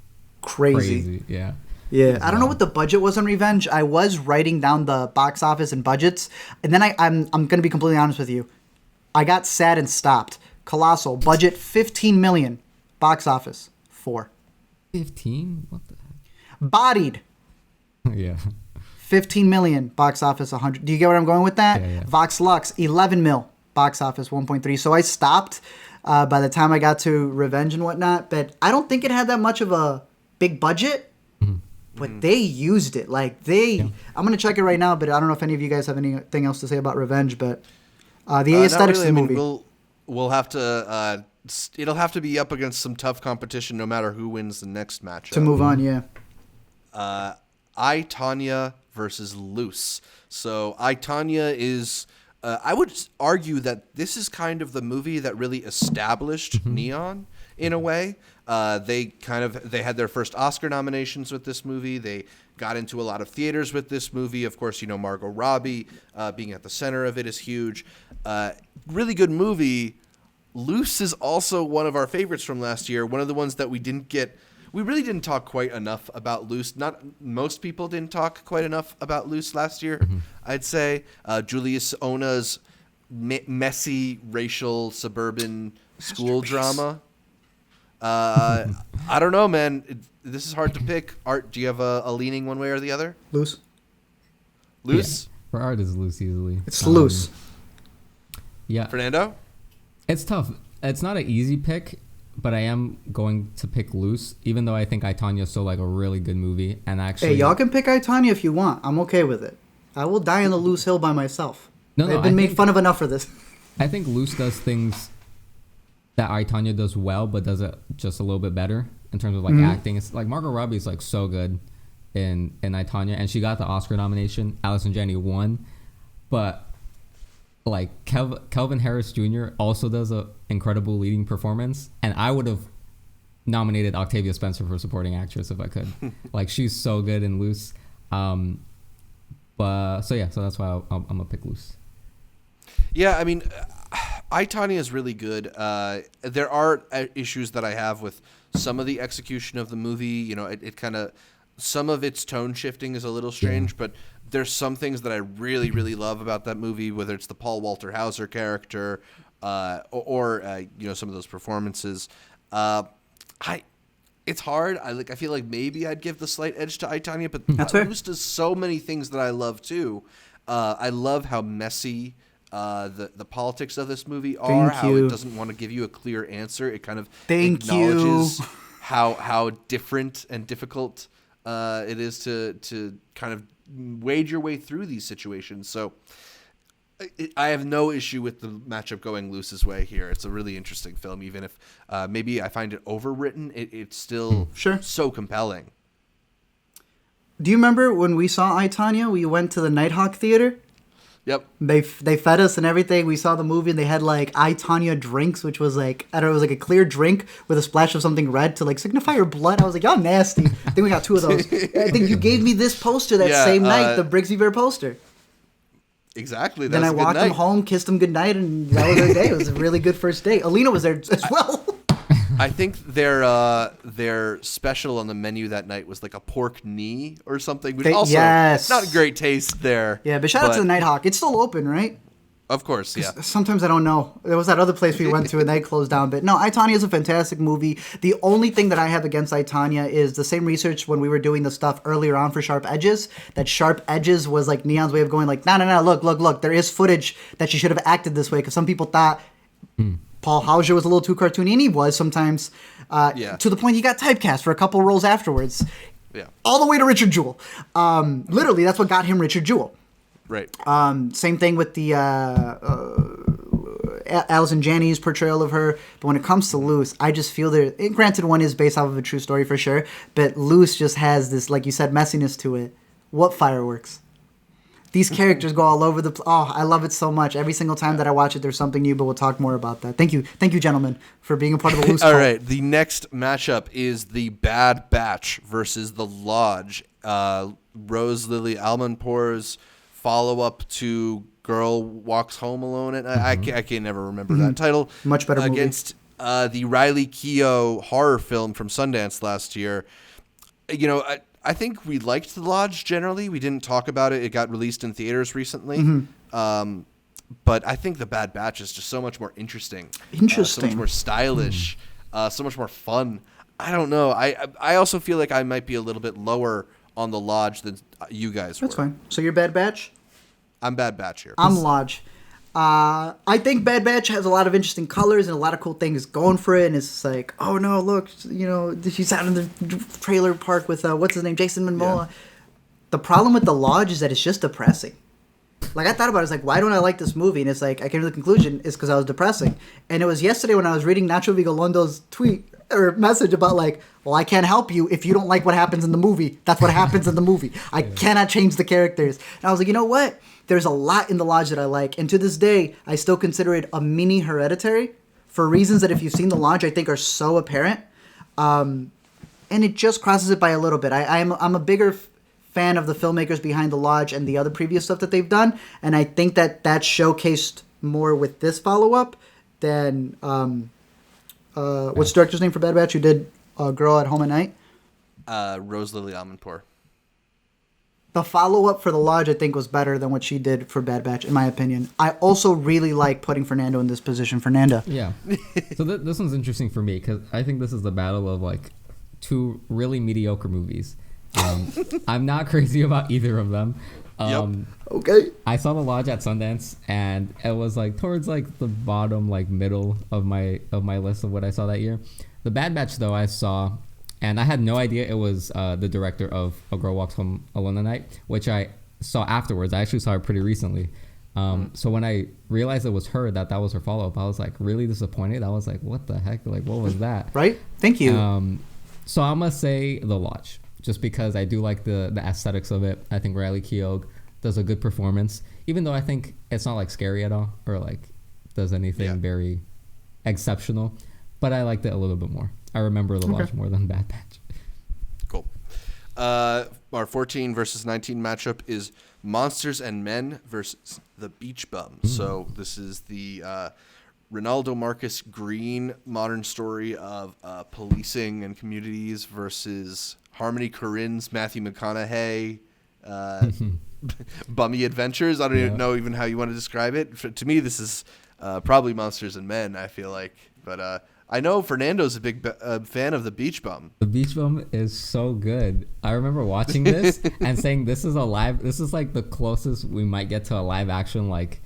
crazy. Yeah. Yeah, I don't know what the budget was on Revenge. I was writing down the box office and budgets, and then I'm going to be completely honest with you. I got sad and stopped. Colossal budget, $15 million. Box office, 4. 15? What the Bodied, heck? Yeah. 15 million. Box office, 100. Do you get where I'm going with that? Yeah. Vox Lux, 11 mil. Box office, 1.3. So I stopped by the time I got to Revenge and whatnot, but I don't think it had that much of a big budget. But they used it. I'm going to check it right now, but I don't know if any of you guys have anything else to say about Revenge, but the aesthetics of the movie. We'll have to, it'll have to be up against some tough competition no matter who wins the next matchup. To move on, yeah. I, Tanya versus Loose. So I, Tanya is, I would argue that this is kind of the movie that really established Neon in a way. They had their first Oscar nominations with this movie. They got into a lot of theaters with this movie. Of course, you know, Margot Robbie being at the center of it is huge. Really good movie. Loose is also one of our favorites from last year. One of the ones that we really didn't talk quite enough about Loose. Not most people didn't talk quite enough about Loose last year, I'd say. Julius Ona's messy racial suburban school drama. I don't know, man. This is hard to pick. Art, do you have a leaning one way or the other? Loose. Loose? Yeah. For Art is Loose easily. It's Loose. Yeah. Fernando? It's tough. It's not an easy pick, but I am going to pick Loose, even though I think I, Tanya is still like a really good movie. And actually, Hey, y'all can pick I, Tanya if you want. I'm okay with it. I will die on the Loose hill by myself. I've been made fun of enough for this. I think Loose does things that I, Tanya does well, but does it just a little bit better in terms of like acting. It's like Margot Robbie is like so good in I, Tanya, and she got the Oscar nomination. Allison Janney won, but like Kelvin Harris Jr. also does a incredible leading performance, and I would have nominated Octavia Spencer for supporting actress if I could. Like she's so good in Loose. So that's why I'm gonna pick Loose. Yeah, I mean, I, Tanya is really good. There are issues that I have with some of the execution of the movie. You know, it kind of some of its tone shifting is a little strange, but there's some things that I really, really love about that movie, whether it's the Paul Walter Hauser character or some of those performances. It's hard. I feel like maybe I'd give the slight edge to I, Tonya, but Luz does so many things that I love too. I love how messy the politics of this movie are. How it doesn't want to give you a clear answer. It kind of acknowledges how different and difficult it is to kind of wade your way through these situations. So I have no issue with the matchup going Luz's way here. It's a really interesting film, even if maybe I find it overwritten. It's still so compelling. Do you remember when we saw I, Tonya? We went to the Nighthawk Theater. Yep. They fed us and everything. We saw the movie and they had like I, Tonya drinks, which was like, I don't know, it was like a clear drink with a splash of something red to like signify your blood. I was like, y'all nasty. I think we got 2 of those. I think you gave me this poster that same night, the Brigsby Bear poster. Exactly. Then I walked him home, kissed him goodnight, and that was our day. It was a really good first date. Alina was there as well. I think their special on the menu that night was like a pork knee or something, which also not a great taste there. Yeah, but shout out to the Nighthawk. It's still open, right? Of course, yeah. Sometimes I don't know. There was that other place we went to and they closed down. But no, I, Tonya is a fantastic movie. The only thing that I have against I, Tonya is the same research when we were doing the stuff earlier on for Sharp Edges. That Sharp Edges was like Neon's way of going like, no, look. There is footage that she should have acted this way because some people thought Paul Hauser was a little too cartoony, and he was sometimes to the point he got typecast for a couple roles afterwards. Yeah. All the way to Richard Jewell. Literally, that's what got him Richard Jewell. Right. Same thing with the Allison Janney's portrayal of her. But when it comes to Luz, I just feel granted, one is based off of a true story for sure, but Luz just has this, like you said, messiness to it. What fireworks? These characters go all over the place. Oh, I love it so much. Every single time that I watch it, there's something new, but we'll talk more about that. Thank you, gentlemen, for being a part of the Luz All cult. right, the next matchup is the Bad Batch versus the Lodge. Rose Lily Almanpour's follow-up to Girl Walks Home Alone. And I can never remember that title. Much better movie. Against the Riley Keough horror film from Sundance last year. You know, I think we liked The Lodge generally. We didn't talk about it. It got released in theaters recently. But I think The Bad Batch is just so much more interesting. So much more stylish. So much more fun. I don't know. I also feel like I might be a little bit lower on The Lodge than you guys were. That's fine. So you're Bad Batch? I'm Bad Batch here. I'm Lodge. I think Bad Batch has a lot of interesting colors and a lot of cool things going for it. And it's like, oh no, look, she's out in the trailer park with, what's his name, Jason Momoa. Yeah. The problem with The Lodge is that it's just depressing. Like, I thought about it, it's like, why don't I like this movie? And it's like, I came to the conclusion, it's because I was depressing. And it was yesterday when I was reading Nacho Vigalondo's tweet or message about like, well, I can't help you if you don't like what happens in the movie. That's what happens in the movie. I cannot change the characters. And I was like, you know what? There's a lot in The Lodge that I like. And to this day, I still consider it a mini Hereditary for reasons that if you've seen The Lodge, I think are so apparent. And it just crosses it by a little bit. I'm a bigger fan of the filmmakers behind The Lodge and the other previous stuff that they've done. And I think that showcased more with this follow-up than... what's the director's name for Bad Batch? Who did Girl at Home at Night? Rose Lily Almanpour. The follow-up for The Lodge, I think, was better than what she did for Bad Batch, in my opinion. I also really like putting Fernando in this position. Fernando. Yeah. So this one's interesting for me because I think this is the battle of like 2 really mediocre movies. I'm not crazy about either of them. Okay. I saw The Lodge at Sundance, and it was like towards like the bottom, like middle of my list of what I saw that year. The Bad Batch, though, I saw, and I had no idea it was the director of A Girl Walks Home Alone at Night, which I saw afterwards. I actually saw it pretty recently. So when I realized it was her, that was her follow-up, I was like really disappointed. I was like, what the heck? Like, what was that? Right? Thank you. So I'm going to say The Lodge, just because I do like the aesthetics of it. I think Riley Keough does a good performance, even though I think it's not like scary at all or like does anything very exceptional. But I liked it a little bit more. I remember The Lodge more than Bad Batch. Cool. Our 14 versus 19 matchup is Monsters and Men versus The Beach Bums. So this is the Ronaldo Marcus Green modern story of policing and communities versus Harmony Korine's Matthew McConaughey bummy adventures. I don't even know how you want to describe it. To me, this is probably Monsters and Men, I feel like. But I know Fernando's a big fan of The Beach Bum. The Beach Bum is so good. I remember watching this and saying this is like the closest we might get to a live action. Like,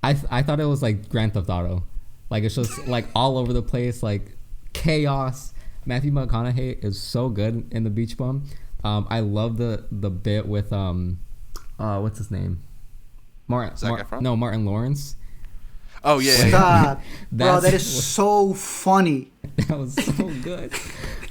I thought it was like Grand Theft Auto. Like, it's just like all over the place, like chaos. Matthew McConaughey is so good in The Beach Bum. I love the bit with what's his name? Martin Lawrence. Oh yeah, Stop. Bro, that is so funny. That was so good.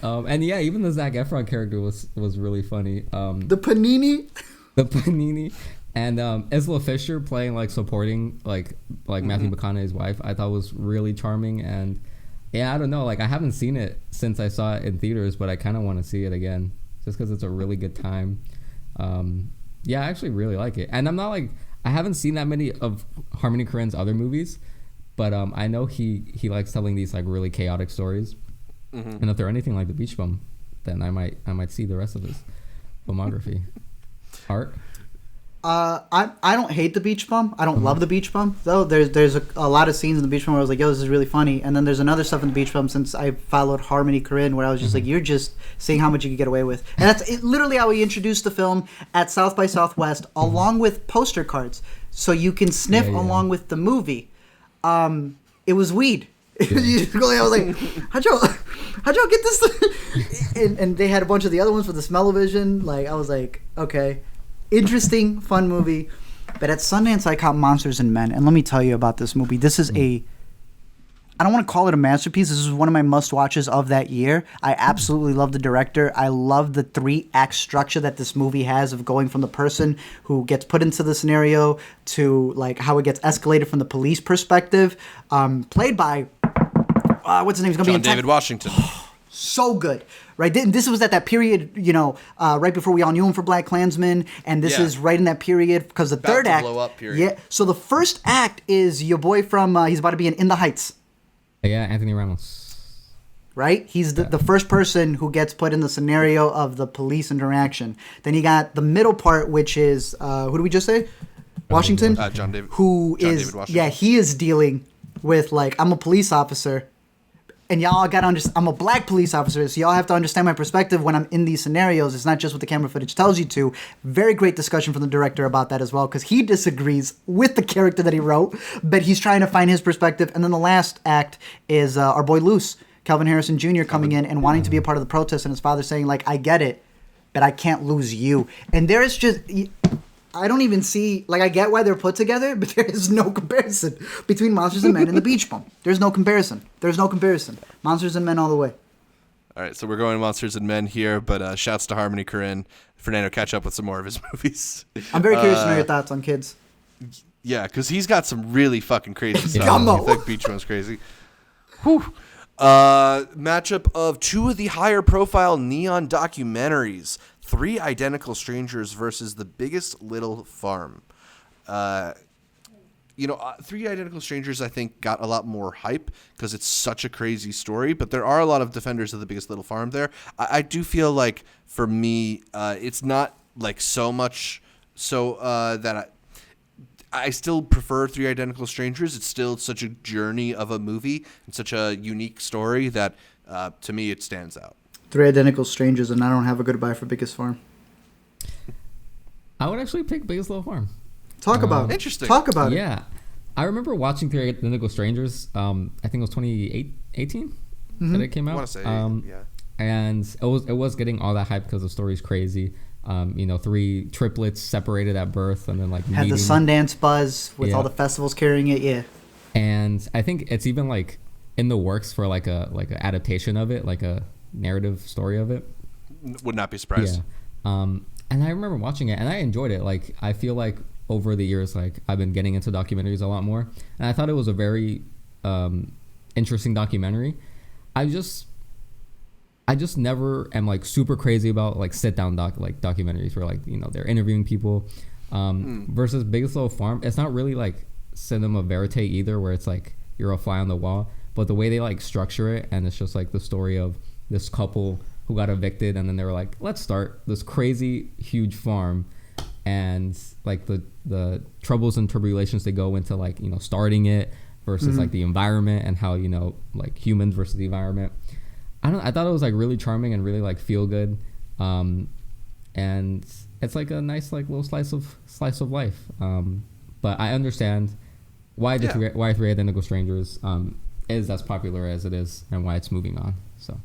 And yeah, even the Zac Efron character was really funny. The panini. And Isla Fisher playing like supporting like Matthew McConaughey's wife, I thought was really charming. And yeah, I don't know, like I haven't seen it since I saw it in theaters, but I kind of want to see it again just because it's a really good time. Yeah, I actually really like it. And I'm not like, I haven't seen that many of Harmony Korine's other movies, but I know he likes telling these like really chaotic stories. And if they're anything like The Beach Bum, then I might see the rest of his filmography. Art? I don't hate The Beach Bum. I don't love The Beach Bum though. There's a lot of scenes in The Beach Bum where I was like, yo, this is really funny. And then there's another stuff in The Beach Bum since I followed Harmony Korine where I was just like, you're just seeing how much you can get away with. And that's literally how we introduced the film at South by Southwest, along with poster cards, so you can sniff along with the movie. It was weed. I was like, how'd y'all get this? and they had a bunch of the other ones for the smell-o-vision. Like, I was like, okay. Interesting, fun movie. But at Sundance, I caught Monsters and Men. And let me tell you about this movie. This is I don't want to call it a masterpiece. This is one of my must-watches of that year. I absolutely love the director. I love the 3-act structure that this movie has of going from the person who gets put into the scenario to like how it gets escalated from the police perspective. Played by, what's his name? It's gonna John David Washington. So good, right? This was at that period, right before we all knew him for Black Klansman, and this is right in that period because the third act, blow up period. Yeah. So the first act is your boy from he's about to be in the Heights. Yeah, Anthony Ramos. Right? He's the first person who gets put in the scenario of the police interaction. Then you got the middle part, which is who do we just say? Washington. John David. David Washington. Yeah, he is dealing with like, I'm a police officer. And y'all gotta understand, I'm a black police officer, so y'all have to understand my perspective when I'm in these scenarios. It's not just what the camera footage tells you to. Very great discussion from the director about that as well, because he disagrees with the character that he wrote, but he's trying to find his perspective. And then the last act is our boy Luce, Calvin Harrison Jr. coming in and wanting to be a part of the protest, and his father saying, like, I get it, but I can't lose you. And there is just... I don't even see, like, I get why they're put together, but there is no comparison between Monsters and Men and The Beach Bum. There's no comparison. Monsters and Men all the way. All right, so we're going Monsters and Men here, but shouts to Harmony Korine. Fernando, catch up with some more of his movies. I'm very curious to know your thoughts on Kids. Yeah, because he's got some really fucking crazy stuff. Gummo. I think Beach Bum's crazy. Whew. Matchup of two of the higher profile neon documentaries. 3 Identical Strangers versus The Biggest Little Farm. 3 Identical Strangers, I think, got a lot more hype because it's such a crazy story, but there are a lot of defenders of The Biggest Little Farm there. I do feel like, for me, it's not like so much so that I still prefer 3 Identical Strangers. It's still such a journey of a movie and such a unique story that, to me, it stands out. 3 Identical Strangers, and I don't have a goodbye for Biggest Farm. I would actually pick Biggest Little Farm. Talk about it. Interesting. Talk about it. Yeah. I remember watching 3 Identical Strangers. I think it was 2018 that it came out. I want to say, yeah. And it was getting all that hype because the story's crazy. 3 triplets separated at birth and then like had the Sundance buzz with all the festivals carrying it. Yeah. And I think it's even like in the works for like a adaptation of it, like a narrative story of it. Would not be surprised. Yeah. And I remember watching it and I enjoyed it. Like, I feel like over the years, like, I've been getting into documentaries a lot more, and I thought it was a very interesting documentary. I just never am like super crazy about like sit down documentaries where like, they're interviewing people versus Biggest Little Farm. It's not really like cinema verite either, where it's like you're a fly on the wall, but the way they like structure it, and it's just like the story of this couple who got evicted, and then they were like, let's start this crazy huge farm, and like the troubles and tribulations they go into, like, you know, starting it versus like the environment and how, you know, like humans versus the environment. I thought it was like really charming and really like feel good, and it's like a nice like little slice of life. But I understand why Three Identical Strangers is as popular as it is and why it's moving on. So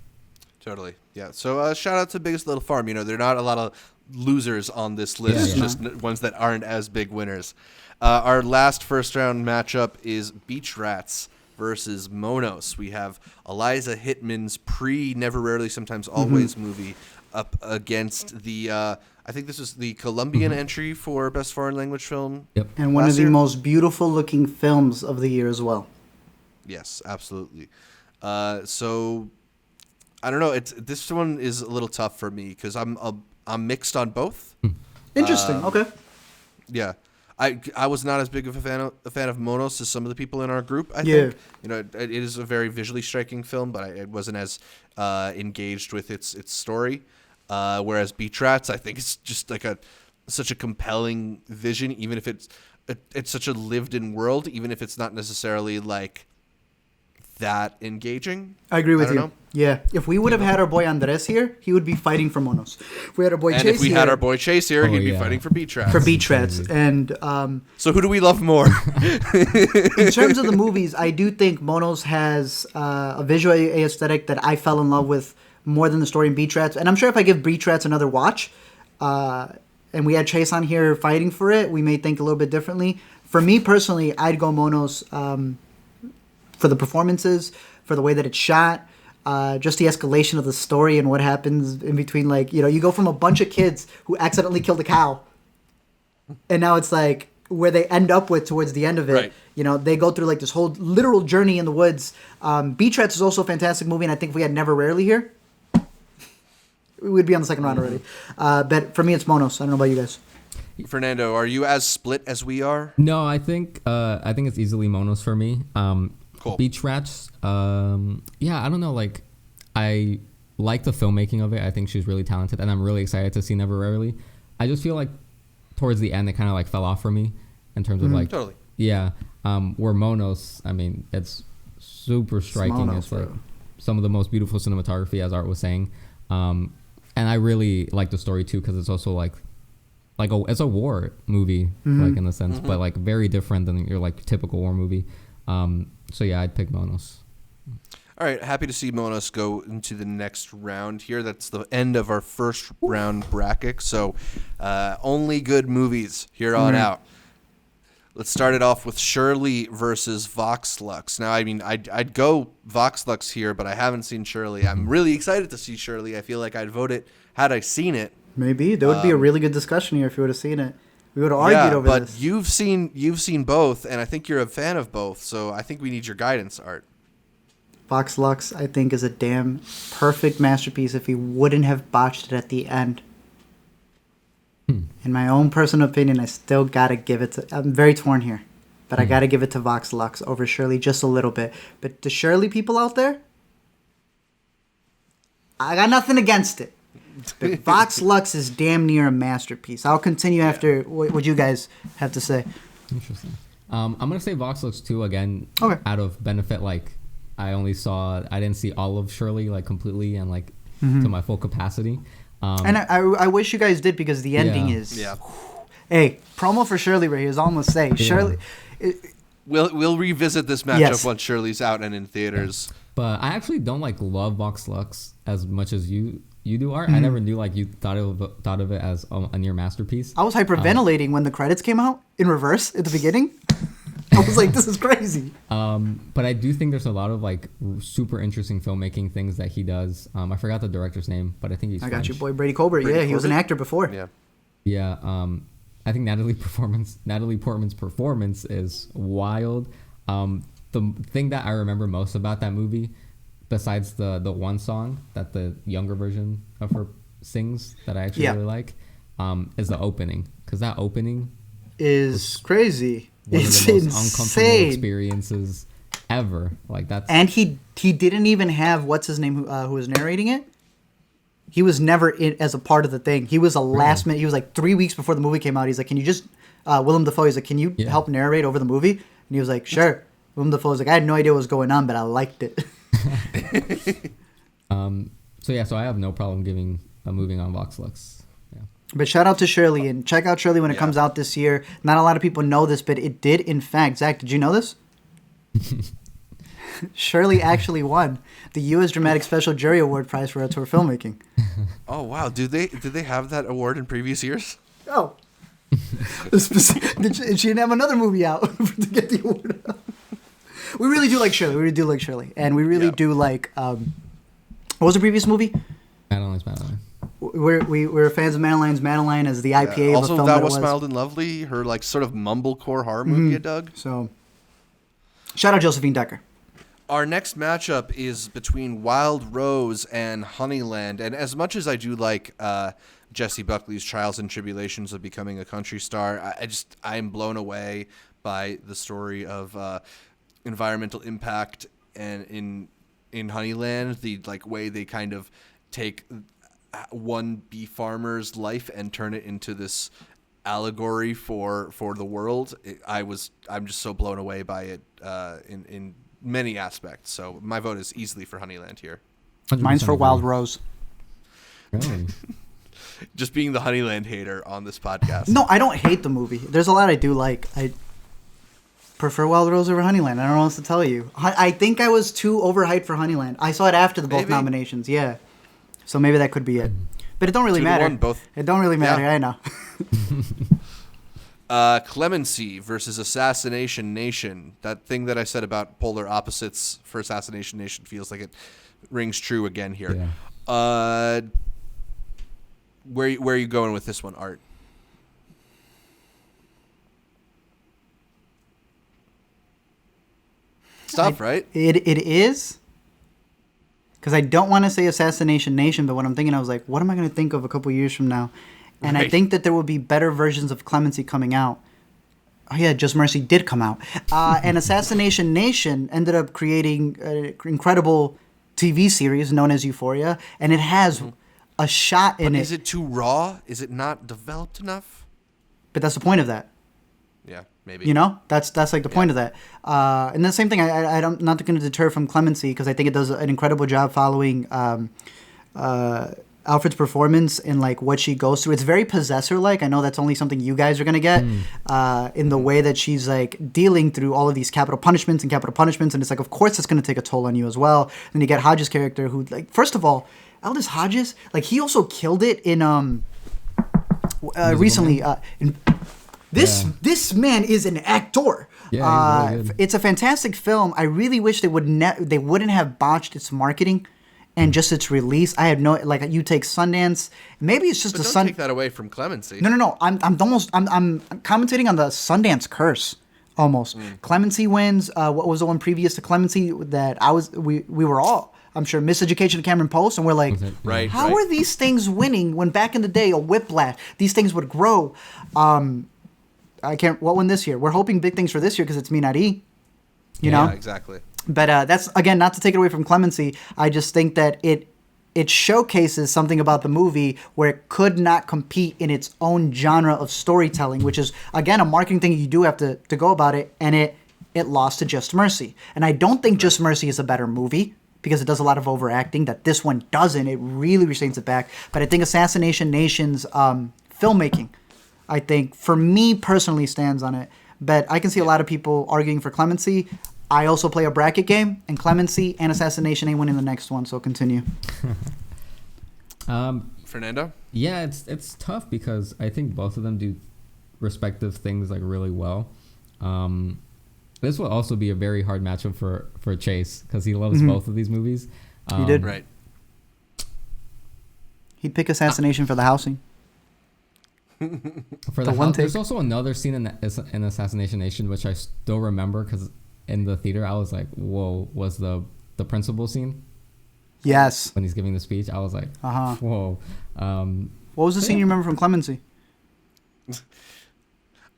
totally, yeah. So shout out to Biggest Little Farm. You know, there are not a lot of losers on this list, just ones that aren't as big winners. Our last first round matchup is Beach Rats versus Monos. We have Eliza Hittman's pre-Never Rarely Sometimes Always movie up against the I think this is the Colombian entry for Best Foreign Language Film. Yep. And one of the most beautiful looking films of the year as well. Yes, absolutely. So I don't know. This one is a little tough for me because I'm mixed on both. Interesting. Okay. Yeah. I was not as big of a fan of Monos as some of the people in our group. I think, you know, it is a very visually striking film, but I wasn't as engaged with its story. Whereas Beach Rats, I think it's just like such a compelling vision, even if it's such a lived-in world, even if it's not necessarily like that engaging. I agree with you. Yeah. If we would have had our boy Andres here, he would be fighting for Monos. If we had our boy Chase here. And if we had our boy Chase here, he'd be fighting for Beach Rats. For Beach Rats. And so who do we love more? In terms of the movies, I do think Monos has a visual aesthetic that I fell in love with more than the story in Beach Rats. And I'm sure if I give Beach Rats another watch, and we had Chase on here fighting for it, we may think a little bit differently. For me personally, I'd go Monos for the performances, for the way that it's shot, just the escalation of the story and what happens in between. Like, you know, you go from a bunch of kids who accidentally killed a cow, and now it's like where they end up with towards the end of it. Right. You know, they go through like this whole literal journey in the woods. Beach Rats is also a fantastic movie, and I think if we had Never Rarely here, we'd be on the second round already. But for me, it's Monos. I don't know about you guys. Fernando, are you as split as we are? No, I think it's easily Monos for me. Cool. Beach Rats, yeah, I don't know, like, I like the filmmaking of it. I think she's really talented, and I'm really excited to see Never Rarely. I just feel like towards the end, it kind of, like, fell off for me in terms of, like... Totally. Yeah, where Monos, I mean, it's super striking. It's, like, some of the most beautiful cinematography, as Art was saying. And I really like the story, too, because it's also, like it's a war movie, like, in a sense, but, like, very different than your, like, typical war movie. So yeah, I'd pick Monos. All right, happy to see Monos go into the next round here. That's the end of our first round bracket. So only good movies here on out. Let's start it off with Shirley versus Vox Lux. Now, I mean, I'd go Vox Lux here, but I haven't seen Shirley. I'm really excited to see Shirley. I feel like I'd vote it had I seen it. Maybe. There would be a really good discussion here if you would have seen it. We would have argued over this. But you've seen both, and I think you're a fan of both, so I think we need your guidance, Art. Vox Lux, I think, is a damn perfect masterpiece if he wouldn't have botched it at the end. In my own personal opinion, I still gotta give it to... I'm very torn here, but I gotta give it to Vox Lux over Shirley just a little bit. But the Shirley people out there, I got nothing against it. But Vox Lux is damn near a masterpiece. I'll continue after what you guys have to say. Interesting. I'm gonna say Vox Lux too again. Okay. Out of benefit, like I didn't see all of Shirley like completely and like to my full capacity. And I wish you guys did because the ending is. Yeah. Hey, promo for Shirley right here is all I'm gonna say. Shirley. We'll revisit this matchup once Shirley's out and in theaters. But I actually don't like love Vox Lux as much as you do, Art. I never knew like you thought of it as a near masterpiece. I was hyperventilating when the credits came out in reverse at the beginning. I was like, this is crazy. But I do think there's a lot of like super interesting filmmaking things that he does. I forgot the director's name, but I think he's I French. got you, boy, Brady Colbert. Yeah, he was an actor before. Yeah. I think Natalie Portman's performance is wild. The thing that I remember most about that movie, besides the one song that the younger version of her sings that I actually really like, is the opening. Because that opening is crazy. One it's of the most insane. uncomfortable experiences ever. Like that's and he didn't even have what's his name who was narrating it. He was never in as a part of the thing. He was a last minute. He was like 3 weeks before the movie came out. He's like, can you just Willem Dafoe? He's like, can you help narrate over the movie? And he was like, sure. Willem Dafoe was like, I had no idea what was going on, but I liked it. So I have no problem moving on Vox Lux. Yeah. But shout out to Shirley, and check out Shirley when it comes out this year. Not a lot of people know this, but it did in fact. Zach, did you know this? Shirley actually won the U.S. Dramatic Special Jury Award Prize for auteur filmmaking. Oh wow! Did they have that award in previous years? Oh, she didn't have another movie out to get the award. We really do like Shirley. And we really do like. What was the previous movie? Madeline's Madeline. We're fans of Madeline's Madeline as the IPA of a film. Also, that was Smiled and Lovely, her like sort of mumblecore horror movie you dug. So, shout out Josephine Decker. Our next matchup is between Wild Rose and Honeyland, and as much as I do like Jessie Buckley's trials and tribulations of becoming a country star, I am blown away by the story of environmental impact and in Honeyland, the like way they kind of take one bee farmer's life and turn it into this allegory for the world. I'm just so blown away by it in many aspects. So my vote is easily for Honeyland here. Mine's for Wild Rose. Really? Just being the Honeyland hater on this podcast. No, I don't hate the movie. There's a lot I do like. I prefer Wild Rose over Honeyland. I don't know what else to tell you. I think I was too overhyped for Honeyland. I saw it after the both nominations. Yeah. So maybe that could be it. But it don't really matter. It don't really matter. Yeah. I know. Clemency versus Assassination Nation. That thing that I said about polar opposites for Assassination Nation feels like it rings true again here. Yeah. Where are you going with this one, Art? It's tough, right? It is. Because I don't want to say Assassination Nation, but what I'm thinking, I was like, what am I going to think of a couple years from now? And I think that there will be better versions of Clemency coming out. Oh, yeah, Just Mercy did come out. And Assassination Nation ended up creating an incredible TV series known as Euphoria. And it has a shot in it. Is it too raw? Is it not developed enough? But that's the point of that. Yeah, maybe. You know, that's like the point of that. And the same thing. I'm not going to deter from Clemency because I think it does an incredible job following Alfred's performance and like what she goes through. It's very Possessor-like. I know that's only something you guys are going to get in the way that she's like dealing through all of these capital punishments. And it's like, of course, it's going to take a toll on you as well. Then you get Hodges' character who, like, first of all, Aldous Hodges, like, he also killed it in recently. This man is an actor. Yeah, really good. It's a fantastic film. I really wish they wouldn't have botched its marketing and just its release. I have no, like, you take Sundance. Maybe it's just but don't take that away from Clemency. No. I'm commentating on the Sundance curse almost. Clemency wins. What was the one previous to Clemency that we were all, I'm sure, Miseducation of Cameron Post, and we're like, how are these things winning when back in the day, a Whiplash, these things would grow? What won this year? We're hoping big things for this year because it's Me Not E. You know? Yeah, exactly. But that's, again, not to take it away from Clemency. I just think that it showcases something about the movie where it could not compete in its own genre of storytelling, which is, again, a marketing thing you do have to go about it, and it lost to Just Mercy. And I don't think Just Mercy is a better movie because it does a lot of overacting that this one doesn't. It really retains it back. But I think Assassination Nation's filmmaking, I think, for me personally, stands on it. But I can see a lot of people arguing for Clemency. I also play a bracket game, and Clemency and Assassination ain't winning the next one, so continue. Fernando? Yeah, it's tough because I think both of them do respective things like really well. This will also be a very hard matchup for Chase because he loves both of these movies. He did. Right. He'd pick Assassination for the housing. For the house, there's also another scene in Assassination Nation which I still remember because in the theater I was like, whoa, was the principal scene? Yes. When he's giving the speech, I was like, whoa. What was the scene you remember from Clemency?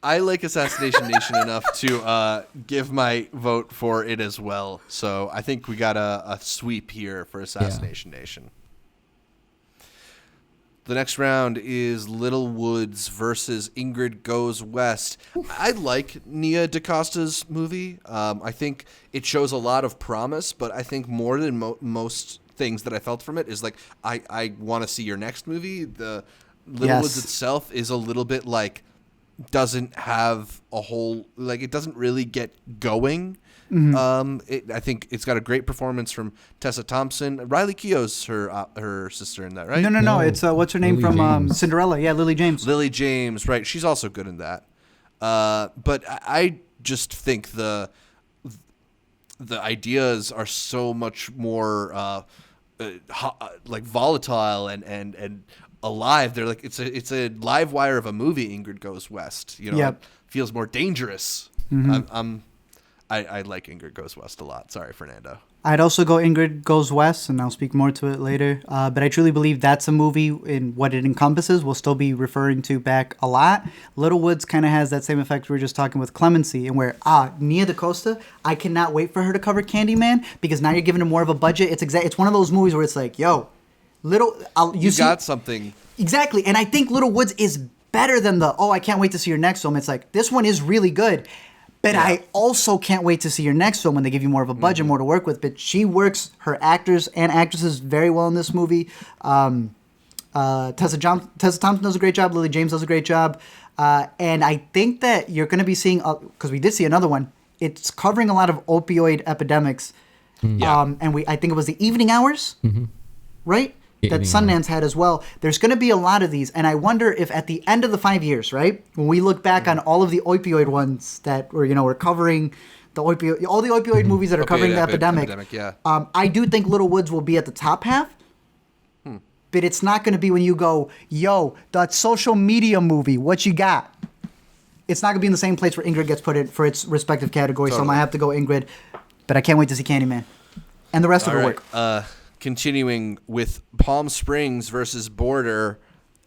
I like Assassination Nation enough to give my vote for it as well. So I think we got a sweep here for Assassination Nation. The next round is Little Woods versus Ingrid Goes West. I like Nia DaCosta's movie. I think it shows a lot of promise, but I think more than most things that I felt from it is like, I want to see your next movie. The Little Woods itself is a little bit like, doesn't have a whole, like, it doesn't really get going. I think it's got a great performance from Tessa Thompson. Riley Keough's her sister in that, right? No. It's what's her name Lily from James. Cinderella? Yeah, Lily James. Lily James, right? She's also good in that. But I just think the ideas are so much more like volatile and alive. They're like it's a live wire of a movie. Ingrid Goes West. You know, Yep. It feels more dangerous. I like Ingrid Goes West a lot. Sorry, Fernando. I'd also go Ingrid Goes West, and I'll speak more to it later. But I truly believe that's a movie in what it encompasses we'll still be referring to back a lot. Little Woods kind of has that same effect we were just talking with Clemency, and where Nia DaCosta, I cannot wait for her to cover Candyman, because now you're giving her more of a budget. It's one of those movies where it's like, yo, you got something. Exactly, and I think Little Woods is better than I can't wait to see your next film. It's like, this one is really good. But yeah. I also can't wait to see your next film when they give you more of a budget, more to work with. But she works her actors and actresses very well in this movie. Tessa Thompson does a great job. Lily James does a great job. And I think that you're going to be seeing, because we did see another one, it's covering a lot of opioid epidemics. Yeah. And I think it was The Evening Hours, right? That Sundance had as well. There's going to be a lot of these, and I wonder if at the end of the 5 years, right, when we look back on all of the opioid ones that we're covering all the opioid movies that are covering the epidemic. Yeah. I do think Little Woods will be at the top half, but it's not going to be when you go, yo, that social media movie, what you got? It's not going to be in the same place where Ingrid gets put in for its respective category, so I might have to go Ingrid, but I can't wait to see Candyman and the rest of her work. Continuing with Palm Springs versus Border.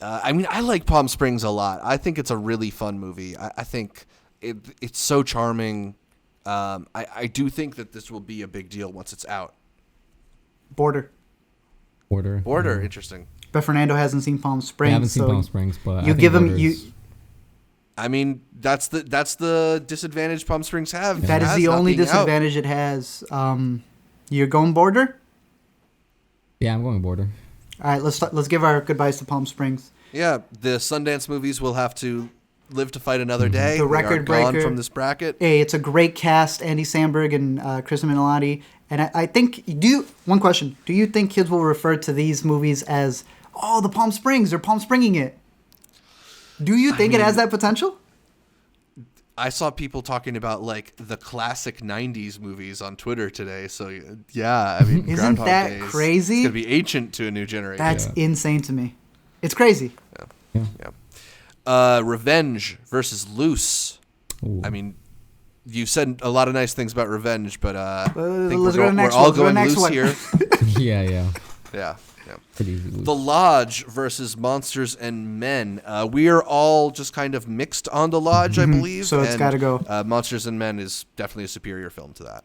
I like Palm Springs a lot. I think it's a really fun movie. I think it's so charming. I do think that this will be a big deal once it's out. Border. Interesting. But Fernando hasn't seen Palm Springs. I haven't seen Palm Springs, but you give him I mean, that's the disadvantage Palm Springs have. That is the only disadvantage it has. You're going Border? Yeah, I'm going Border. All right, let's give our goodbyes to Palm Springs. Yeah, the Sundance movies will have to live to fight another day. The record breaker gone from this bracket. Hey, it's a great cast: Andy Samberg and Kristen Minnelli. And I think one question: do you think kids will refer to these movies as the Palm Springs? They're Palm Springing it. Do you think it has that potential? I saw people talking about like the classic '90s movies on Twitter today. So yeah, I mean, isn't Groundhog that Days, crazy? It's gonna be ancient to a new generation. That's insane to me. It's crazy. Yeah. Revenge versus Loose. Ooh. I mean, you said a lot of nice things about Revenge, but I think we're all going loose here. Yeah. Yeah. Pretty easy. The Lodge versus Monsters and Men. We are all just kind of mixed on The Lodge, I believe. So it's got to go. Monsters and Men is definitely a superior film to that.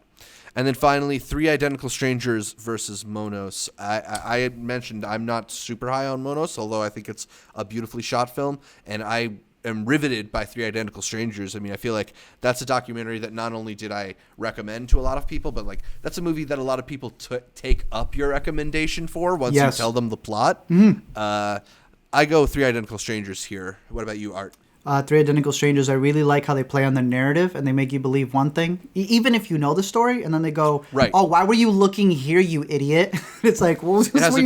And then finally, Three Identical Strangers versus Monos. I had mentioned I'm not super high on Monos, although I think it's a beautifully shot film. And I am riveted by Three Identical Strangers. I mean, I feel like that's a documentary that not only did I recommend to a lot of people, but like that's a movie that a lot of people take up your recommendation for once you tell them the plot. I go Three Identical Strangers here. What about you, Art? Three Identical Strangers, I really like how they play on the narrative and they make you believe one thing, even if you know the story, and then they go, right. "Oh, why were you looking here, you idiot?" It's like, well, it has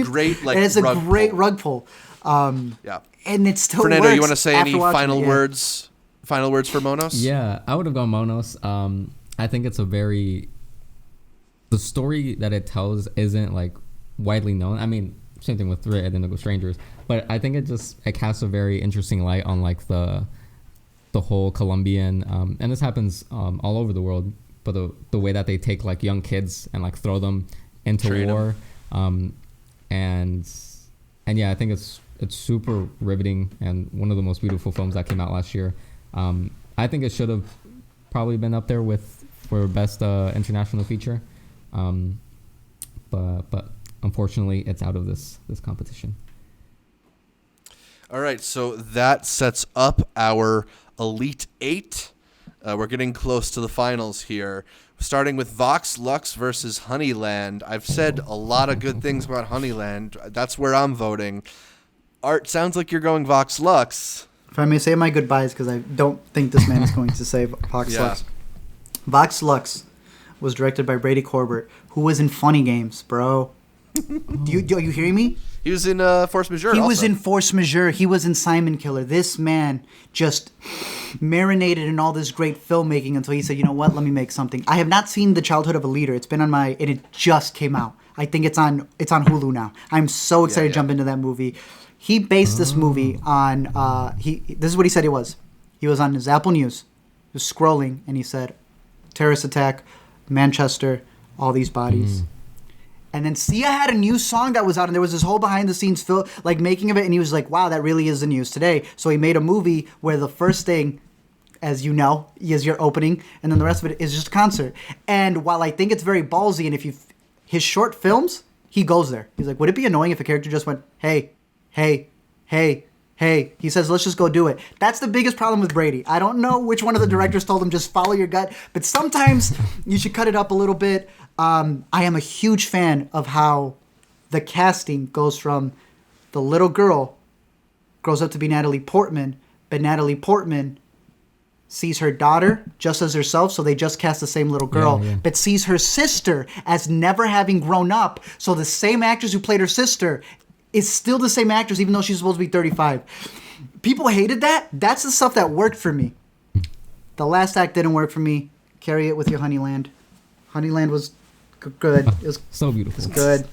a great rug pull. Yeah. And it still Fernando, works. You want to say any final words? Final words for Monos? Yeah, I would have gone Monos. I think it's the story that it tells isn't like widely known. I mean, same thing with Three Identical Strangers, but I think it casts a very interesting light on like the whole Colombian, and this happens all over the world, but the way that they take like young kids and like throw them into war, and yeah, I think it's super riveting and one of the most beautiful films that came out last year. I think it should have probably been up there for best international feature, but unfortunately it's out of this competition. All right, so that sets up our Elite Eight. We're getting close to the finals here. Starting with Vox Lux versus Honeyland. I've said a lot of good things about Honeyland. That's where I'm voting. Art, sounds like you're going Vox Lux. If I may say my goodbyes, because I don't think this man is going to say Vox Lux. Vox Lux was directed by Brady Corbett, who was in Funny Games, bro. Are you hearing me? He was in Force Majeure. He was in Force Majeure. He was in Simon Killer. This man just marinated in all this great filmmaking until he said, you know what, let me make something. I have not seen The Childhood of a Leader. It's been on and it just came out. I think it's on Hulu now. I'm so excited to jump into that movie. He based this movie on, this is what he said it was. He was on his Apple News. He was scrolling, and he said, terrorist attack, Manchester, all these bodies. And then Sia had a new song that was out, and there was this whole behind-the-scenes making of it, and he was like, wow, that really is the news today. So he made a movie where the first thing, as you know, is your opening, and then the rest of it is just a concert. And while I think it's very ballsy, and his short films, he goes there. He's like, would it be annoying if a character just went, hey, hey, hey, hey? He says, let's just go do it. That's the biggest problem with Brady. I don't know which one of the directors told him just follow your gut, but sometimes you should cut it up a little bit. I am a huge fan of how the casting goes from the little girl grows up to be Natalie Portman, but Natalie Portman sees her daughter just as herself, so they just cast the same little girl, but sees her sister as never having grown up, so the same actress who played her sister is still the same actress even though she's supposed to be 35. People hated that. That's the stuff that worked for me. The last act didn't work for me. Carry it with your Honeyland. Honeyland was good. It was so beautiful. It's good.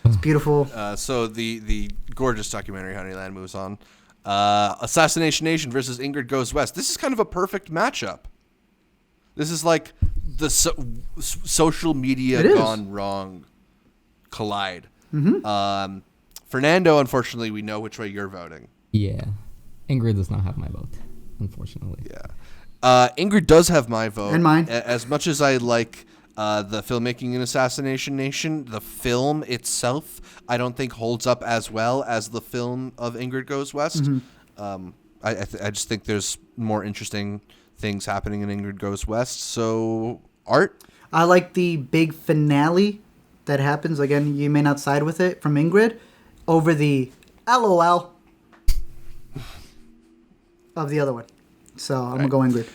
It's beautiful. So the gorgeous documentary Honeyland moves on. Assassination Nation versus Ingrid Goes West. This is kind of a perfect matchup. This is like the social media gone wrong collide. Fernando, unfortunately, we know which way you're voting. Yeah. Ingrid does not have my vote, unfortunately. Yeah. Ingrid does have my vote. And mine. As much as I like the filmmaking in Assassination Nation, the film itself, I don't think holds up as well as the film of Ingrid Goes West. I just think there's more interesting things happening in Ingrid Goes West. So, Art? I like the big finale that happens. Again, you may not side with it from Ingrid over the LOL of the other one. So, I'm going to go Ingrid.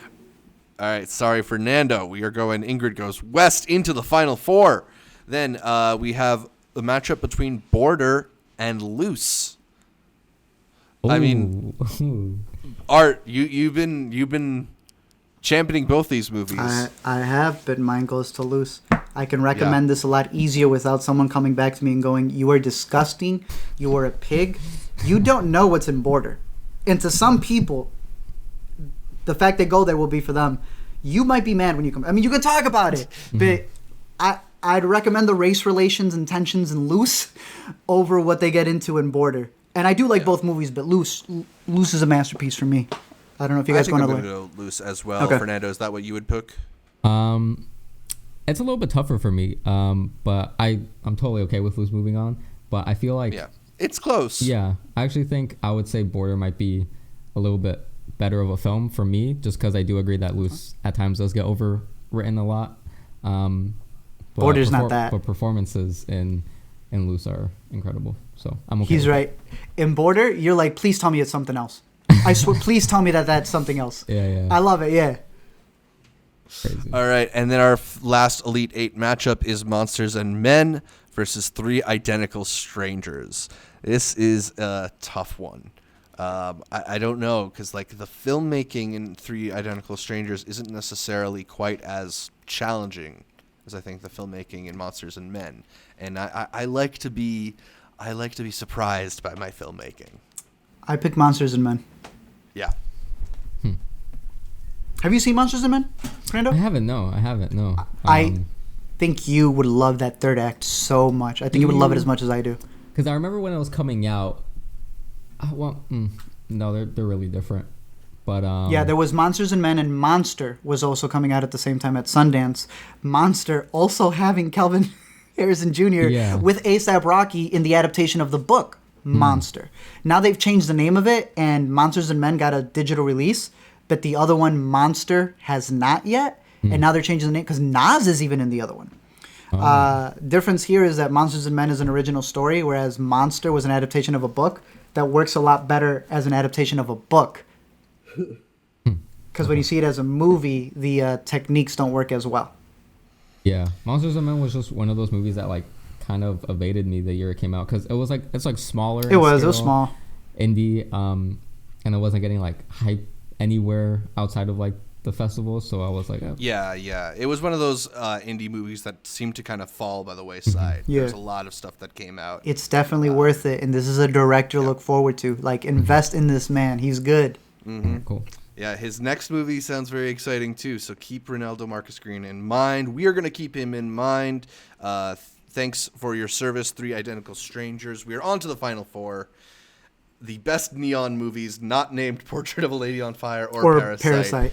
All right, sorry, Fernando. We are going Ingrid Goes West into the Final Four. Then we have the matchup between Border and Loose. Ooh. I mean, Art, you've been championing both these movies. I have, but mine goes to Loose. I can recommend this a lot easier without someone coming back to me and going, you are disgusting, you are a pig. You don't know what's in Border. And to some people, the fact they go there will be for them. You might be mad when you come. I mean, you can talk about it, but I'd recommend the race relations and tensions in Loose over what they get into in Border. And I do like both movies, but Loose is a masterpiece for me. I don't know if you guys want to go Loose as well. Okay. Fernando, is that what you would pick? It's a little bit tougher for me, but I'm totally okay with Loose moving on. But I feel like it's close. Yeah, I actually think I would say Border might be a little bit better of a film for me, just because I do agree that Loose at times does get overwritten a lot. Border's not that. But performances in Loose are incredible, so I'm okay. He's right. In Border, you're like, please tell me it's something else. I swear, please tell me that's something else. Yeah. I love it. Yeah. Crazy. All right, and then our last Elite Eight matchup is Monsters and Men versus Three Identical Strangers. This is a tough one. I don't know, because like the filmmaking in Three Identical Strangers isn't necessarily quite as challenging as I think the filmmaking in Monsters and Men, and I like to be surprised by my filmmaking. I pick Monsters and Men. Yeah. Have you seen Monsters and Men, Fernando? I haven't. No. I think you would love that third act so much. I think you would love it as much as I do. Because I remember when it was coming out. No, they're really different. But yeah, there was Monsters and Men, and Monster was also coming out at the same time at Sundance. Monster also having Kelvin Harrison Jr. With A$AP Rocky in the adaptation of the book Monster. Now they've changed the name of it, and Monsters and Men got a digital release, but the other one, Monster, has not yet. And now they're changing the name because Nas is even in the other one. Difference here is that Monsters and Men is an original story, whereas Monster was an adaptation of a book that works a lot better as an adaptation of a book. Because when you see it as a movie, the techniques don't work as well. Yeah, Monsters and Men was just one of those movies that like kind of evaded me the year it came out because it was like smaller. It was small, indie, and it wasn't getting like hype anywhere outside of like the festival. So I was like, oh. Yeah, it was one of those indie movies that seemed to kind of fall by the wayside. Yeah. There's a lot of stuff that came out. It's definitely worth it, and this is a director to look forward to. Like, invest in this man. He's good. Cool. Yeah, his next movie sounds very exciting too. So keep Ronaldo Marcus Green in mind. We are going to keep him in mind. Thanks for your service, Three Identical Strangers. We are on to the final four. The best neon movies not named Portrait of a Lady on Fire or Parasite.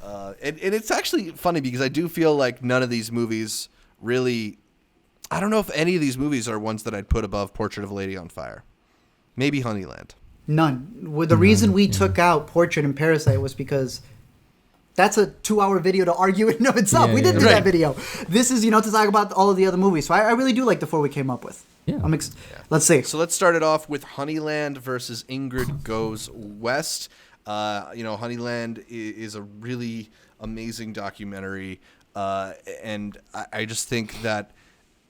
And it's actually funny because I do feel like none of these movies really... I don't know if any of these movies are ones that I'd put above Portrait of a Lady on Fire. Maybe Honeyland. None. Well, the reason we took out Portrait and Parasite was because that's a 2-hour video to argue in and of itself. We didn't do that video. This is, to talk about all of the other movies. So I really do like the four we came up with. Yeah. Let's see. So let's start it off with Honeyland versus Ingrid Goes West. Honeyland is a really amazing documentary. And I just think that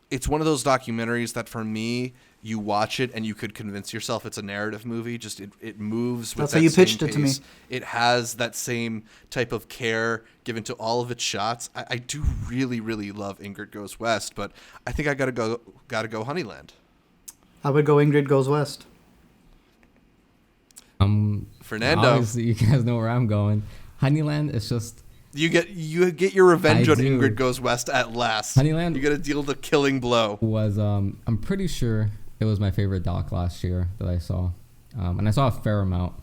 it's one of those documentaries that for me, you watch it and you could convince yourself it's a narrative movie. Just it moves with That's that how you same pitched it to me. pace. It has that same type of care given to all of its shots. I do really, really love Ingrid Goes West, but I think I gotta go Honeyland. I would go Ingrid Goes West. Fernando. Obviously, you guys know where I'm going. Honeyland is just... You get your revenge I on do. Ingrid Goes West at last. Honeyland You got to deal the killing blow. was I'm pretty sure it was my favorite doc last year that I saw, and I saw a fair amount.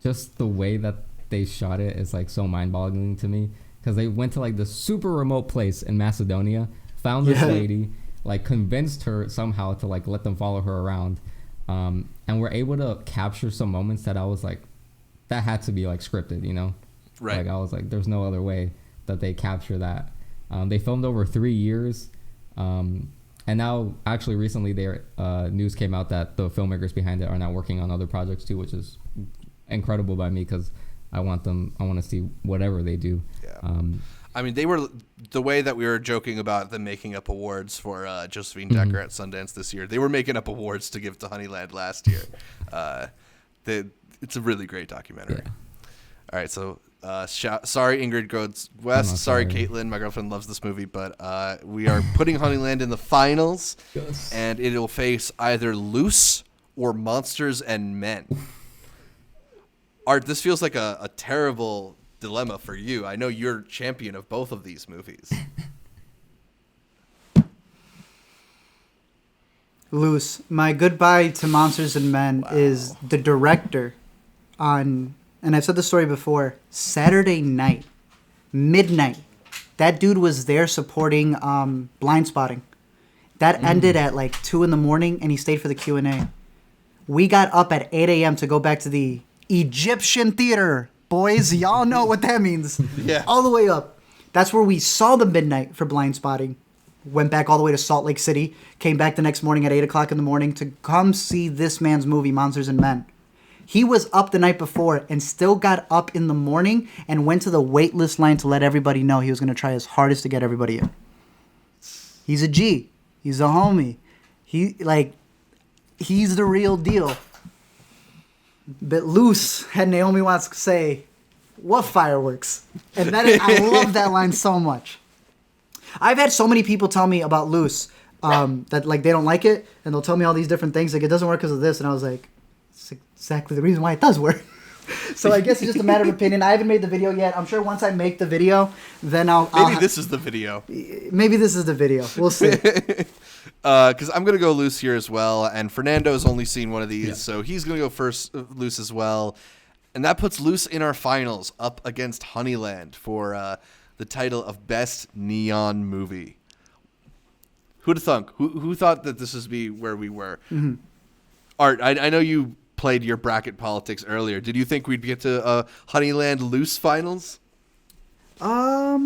Just the way that they shot it is like so mind-boggling to me because they went to like this super remote place in Macedonia, found this lady, like convinced her somehow to like let them follow her around, and were able to capture some moments that I was like, that had to be like scripted, Right. Like I was like, there's no other way that they capture that. They filmed over 3 years, and now actually recently their news came out that the filmmakers behind it are now working on other projects too, which is incredible by me because I want to see whatever they do. Yeah. They were the way that we were joking about them making up awards for Josephine Decker at Sundance this year. They were making up awards to give to Honeyland last year. It's a really great documentary. Yeah. All right, so sorry, Ingrid Goes West. Sorry, Caitlin. My girlfriend loves this movie, but we are putting Honeyland in the finals, and it'll face either Loose or Monsters and Men. Art, this feels like a terrible dilemma for you. I know you're champion of both of these movies. Loose. My goodbye to Monsters and Men is the director on, and I've said this story before, Saturday night, midnight. That dude was there supporting Blind Spotting. That ended at like 2 a.m, and he stayed for the Q&A. We got up at 8 a.m. to go back to the Egyptian theater. Boys, y'all know what that means. Yeah. All the way up. That's where we saw the midnight for Blind Spotting. Went back all the way to Salt Lake City. Came back the next morning at 8 o'clock in the morning to come see this man's movie, Monsters and Men. He was up the night before and still got up in the morning and went to the wait list line to let everybody know he was going to try his hardest to get everybody in. He's a G. He's a homie. He's the real deal. But Loose had Naomi Watts say, "What fireworks?" And I love that line so much. I've had so many people tell me about Loose that like they don't like it, and they'll tell me all these different things like it doesn't work because of this, and I was like, it's exactly the reason why it does work. So I guess it's just a matter of opinion. I haven't made the video yet. I'm sure once I make the video, then I'll this is the video. Maybe this is the video. We'll see. Because I'm gonna go Loose here as well, and Fernando's only seen one of these, so he's gonna go first, Loose as well, and that puts Loose in our finals up against Honeyland for the title of Best Neon Movie. Who'd have thunk? Who thought that this would be where we were? Mm-hmm. Art, I know you played your bracket politics earlier. Did you think we'd get to Honeyland Loose finals? I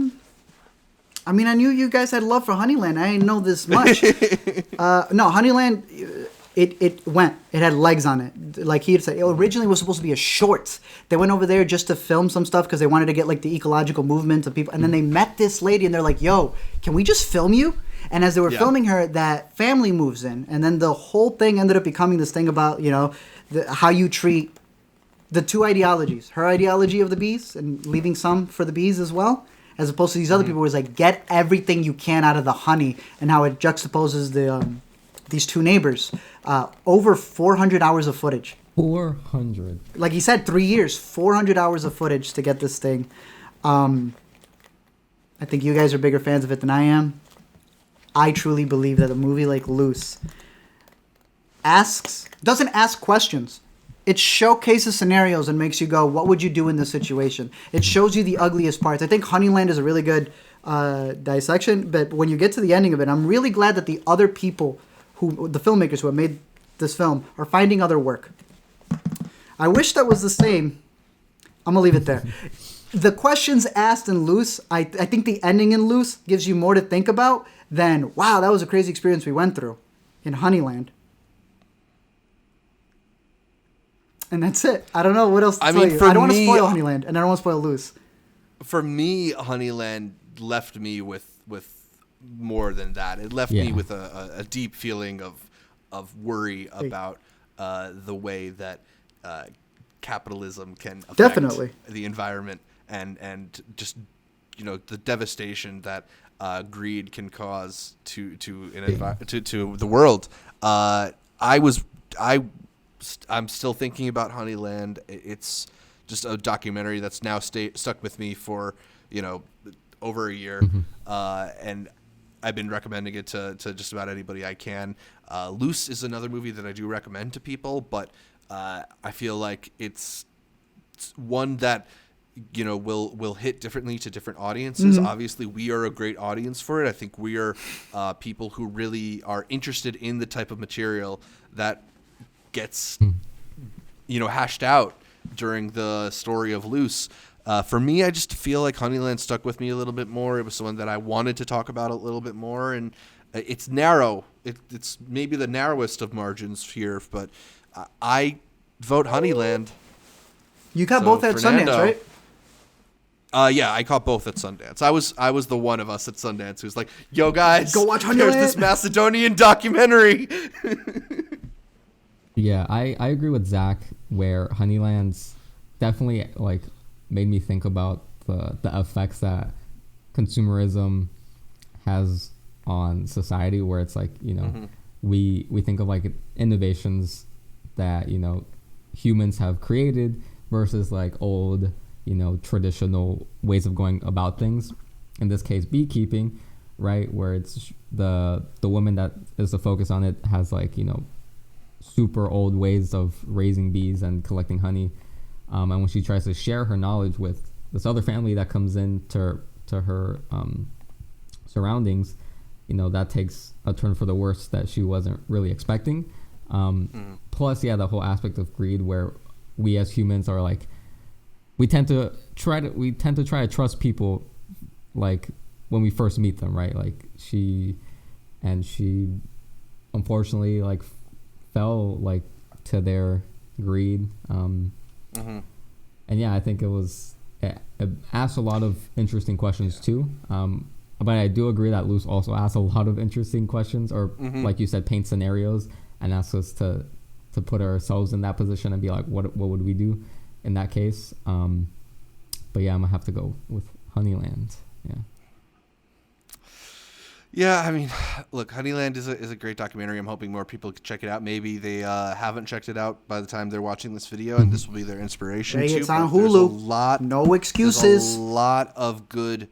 mean, I knew you guys had love for Honeyland. I didn't know this much. No, Honeyland, it went. It had legs on it. Like he had said, it originally was supposed to be a short. They went over there just to film some stuff because they wanted to get like the ecological movement of people. And then they met this lady and they're like, yo, can we just film you? And as they were filming her, that family moves in. And then the whole thing ended up becoming this thing about, how you treat the two ideologies. Her ideology of the bees and leaving some for the bees as well. As opposed to these other people where it's like, get everything you can out of the honey. And how it juxtaposes these two neighbors. Over 400 hours of footage. 400. Like he said, 3 years. 400 hours of footage to get this thing. I think you guys are bigger fans of it than I am. I truly believe that a movie like Loose doesn't ask questions. It showcases scenarios and makes you go, what would you do in this situation? It shows you the ugliest parts. I think Honeyland is a really good dissection, but when you get to the ending of it, I'm really glad that the other people, the filmmakers who have made this film, are finding other work. I wish that was the same. I'm going to leave it there. The questions asked in Loose, I think the ending in Loose gives you more to think about than, wow, that was a crazy experience we went through in Honeyland. And that's it. I don't know what else to tell you. I don't want to spoil Honeyland, and I don't want to spoil Loose. For me, Honeyland left me with more than that. It left me with a deep feeling of worry about the way that capitalism can affect the environment and just the devastation that greed can cause to the world. I'm still thinking about Honeyland. It's just a documentary that's now stuck with me for over a year, and I've been recommending it to just about anybody I can. Loose is another movie that I do recommend to people, but I feel like it's one that will hit differently to different audiences. Obviously, we are a great audience for it. I think we are people who really are interested in the type of material that gets hashed out during the story of Loose. For me, I just feel like Honeyland stuck with me a little bit more. It was the one that I wanted to talk about a little bit more, and it's narrow. It's maybe the narrowest of margins here, but I vote Honeyland. You got both at Fernando, Sundance, right? Yeah, I caught both at Sundance. I was the one of us at Sundance who's like, yo guys, go watch Honeyland. There's this Macedonian documentary. Yeah, I agree with Zach where Honeyland's definitely made me think about the effects that consumerism has on society, where it's we think of innovations that humans have created versus old traditional ways of going about things. In this case, beekeeping, right, where it's the woman that is the focus on it has super old ways of raising bees and collecting honey, and when she tries to share her knowledge with this other family that comes in to her surroundings, that takes a turn for the worse that she wasn't really expecting. Plus, the whole aspect of greed, where we as humans are we tend to try to trust people when we first meet them, right? She unfortunately fell to their greed, and I think it asked a lot of interesting questions too, but I do agree that Loose also asks a lot of interesting questions, or like you said, paint scenarios and asks us to put ourselves in that position and be like, what would we do in that case? But I'm gonna have to go with Honeyland. Yeah, I mean, look, Honeyland is a great documentary. I'm hoping more people can check it out. Maybe they haven't checked it out by the time they're watching this video, and this will be their inspiration. Hey, it's on Hulu. No excuses. There's a lot of good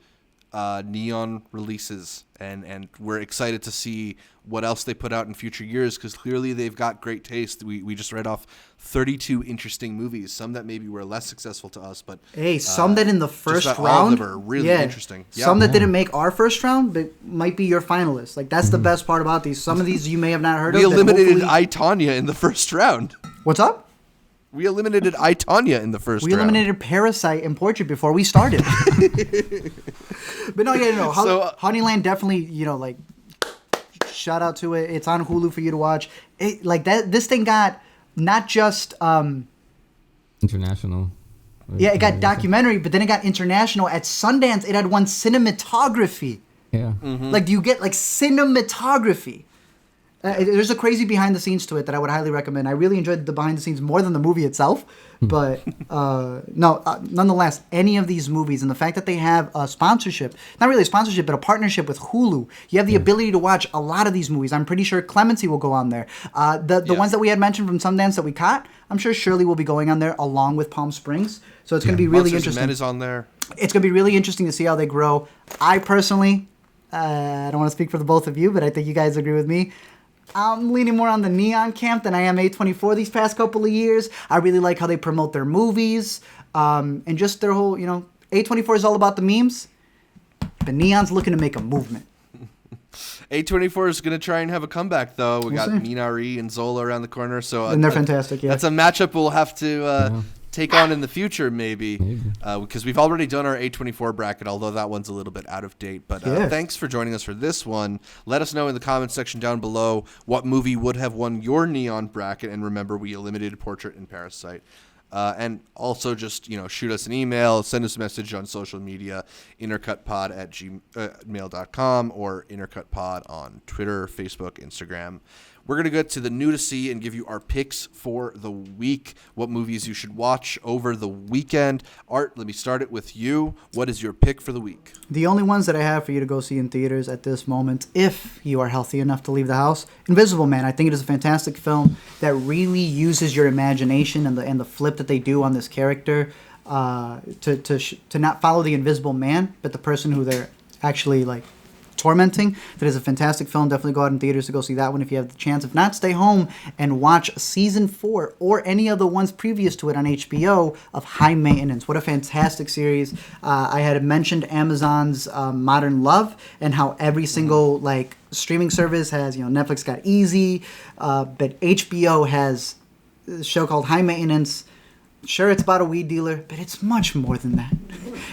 Neon releases, and we're excited to see what else they put out in future years, because clearly they've got great taste. We just read off 32 interesting movies, some that maybe were less successful to us, but some that in the first round, all of them are really interesting. Yeah. Some that didn't make our first round, but might be your finalists. Like, that's the best part about these. Some of these you may have not heard of. We eliminated I, Tonya in the first round. What's up? We eliminated I, Tonya in the first round. We eliminated Parasite and Portrait before we started. But no, Honeyland definitely, like, shout out to it. It's on Hulu for you to watch. This thing got not just international. Yeah, it got documentary, but then it got international. At Sundance, it had won cinematography. Yeah. Mm-hmm. Like, you get, like, cinematography. There's a crazy behind the scenes to it that I would highly recommend. I really enjoyed the behind the scenes more than the movie itself. But nonetheless, any of these movies and the fact that they have a sponsorship, not really a sponsorship, but a partnership with Hulu, you have the ability to watch a lot of these movies. I'm pretty sure Clemency will go on there. The ones that we had mentioned from Sundance that we caught, I'm sure Shirley will be going on there along with Palm Springs. So it's going to be really Monsters interesting. Men is on there. It's going to be really interesting to see how they grow. I personally, I don't want to speak for the both of you, but I think you guys agree with me. I'm leaning more on the Neon camp than I am A24 these past couple of years. I really like how they promote their movies, and just their whole, A24 is all about the memes, but Neon's looking to make a movement. A24 is going to try and have a comeback, though. We got Minari and Zola around the corner. So and they're fantastic, yeah. That's a matchup we'll have to take on in the future, maybe. Because we've already done our A24 bracket, although that one's a little bit out of date. But thanks for joining us for this one. Let us know in the comments section down below what movie would have won your Neon bracket. And remember, we eliminated Portrait and Parasite. And also just, shoot us an email, send us a message on social media, intercutpod@gmail.com or intercutpod on Twitter, Facebook, Instagram. We're going to get to the new to see and give you our picks for the week, what movies you should watch over the weekend. Art, let me start it with you. What is your pick for the week? The only ones that I have for you to go see in theaters at this moment, if you are healthy enough to leave the house, Invisible Man. I think it is a fantastic film that really uses your imagination and the flip that they do on this character to not follow the Invisible Man, but the person who they're actually, tormenting. That is a fantastic film. Definitely go out in theaters to go see that one if you have the chance. If not, stay home and watch season 4 or any of the ones previous to it on HBO of High Maintenance. What a fantastic series. I had mentioned Amazon's Modern Love and how every single streaming service has, Netflix got Easy, but HBO has a show called High Maintenance. Sure, it's about a weed dealer, but it's much more than that.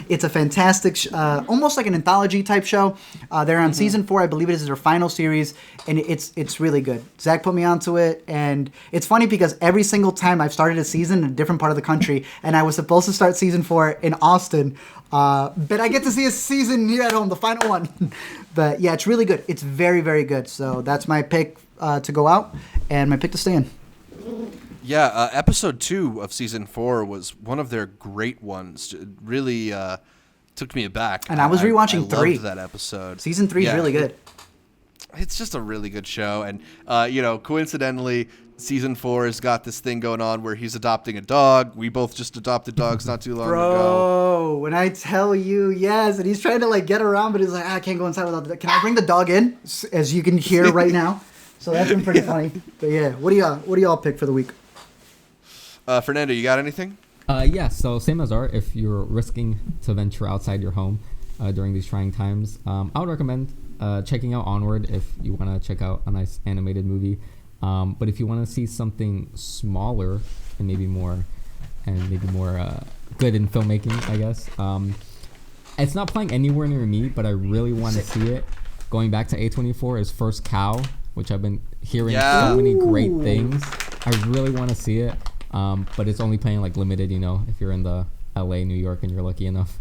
It's a fantastic, almost like an anthology type show. They're on season 4, I believe it is their final series, and it's really good. Zach put me onto it, and it's funny because every single time I've started a season in a different part of the country, and I was supposed to start season 4 in Austin, but I get to see a season here at home, the final one. But yeah, it's really good. It's very, very good. So that's my pick to go out, and my pick to stay in. Yeah, episode 2 of season 4 was one of their great ones. It really took me aback. And I was rewatching 3. I loved that episode. Season 3 is really good. It's just a really good show. And, coincidentally, season 4 has got this thing going on where he's adopting a dog. We both just adopted dogs not too long ago. Bro, when I tell you, yes. And he's trying to, get around, but he's like, I can't go inside without the dog. Can I bring the dog in? As you can hear right now. So that's been pretty funny. But, yeah, what do y'all pick for the week? Fernando, you got anything? Yeah, so same as Art, if you're risking to venture outside your home during these trying times, I would recommend checking out Onward if you want to check out a nice animated movie. But if you want to see something smaller and maybe more good in filmmaking, I guess, it's not playing anywhere near me, but I really want to see it. Going back to A24 is First Cow, which I've been hearing so many great things. I really want to see it. But it's only playing limited, if you're in the LA, New York, and you're lucky enough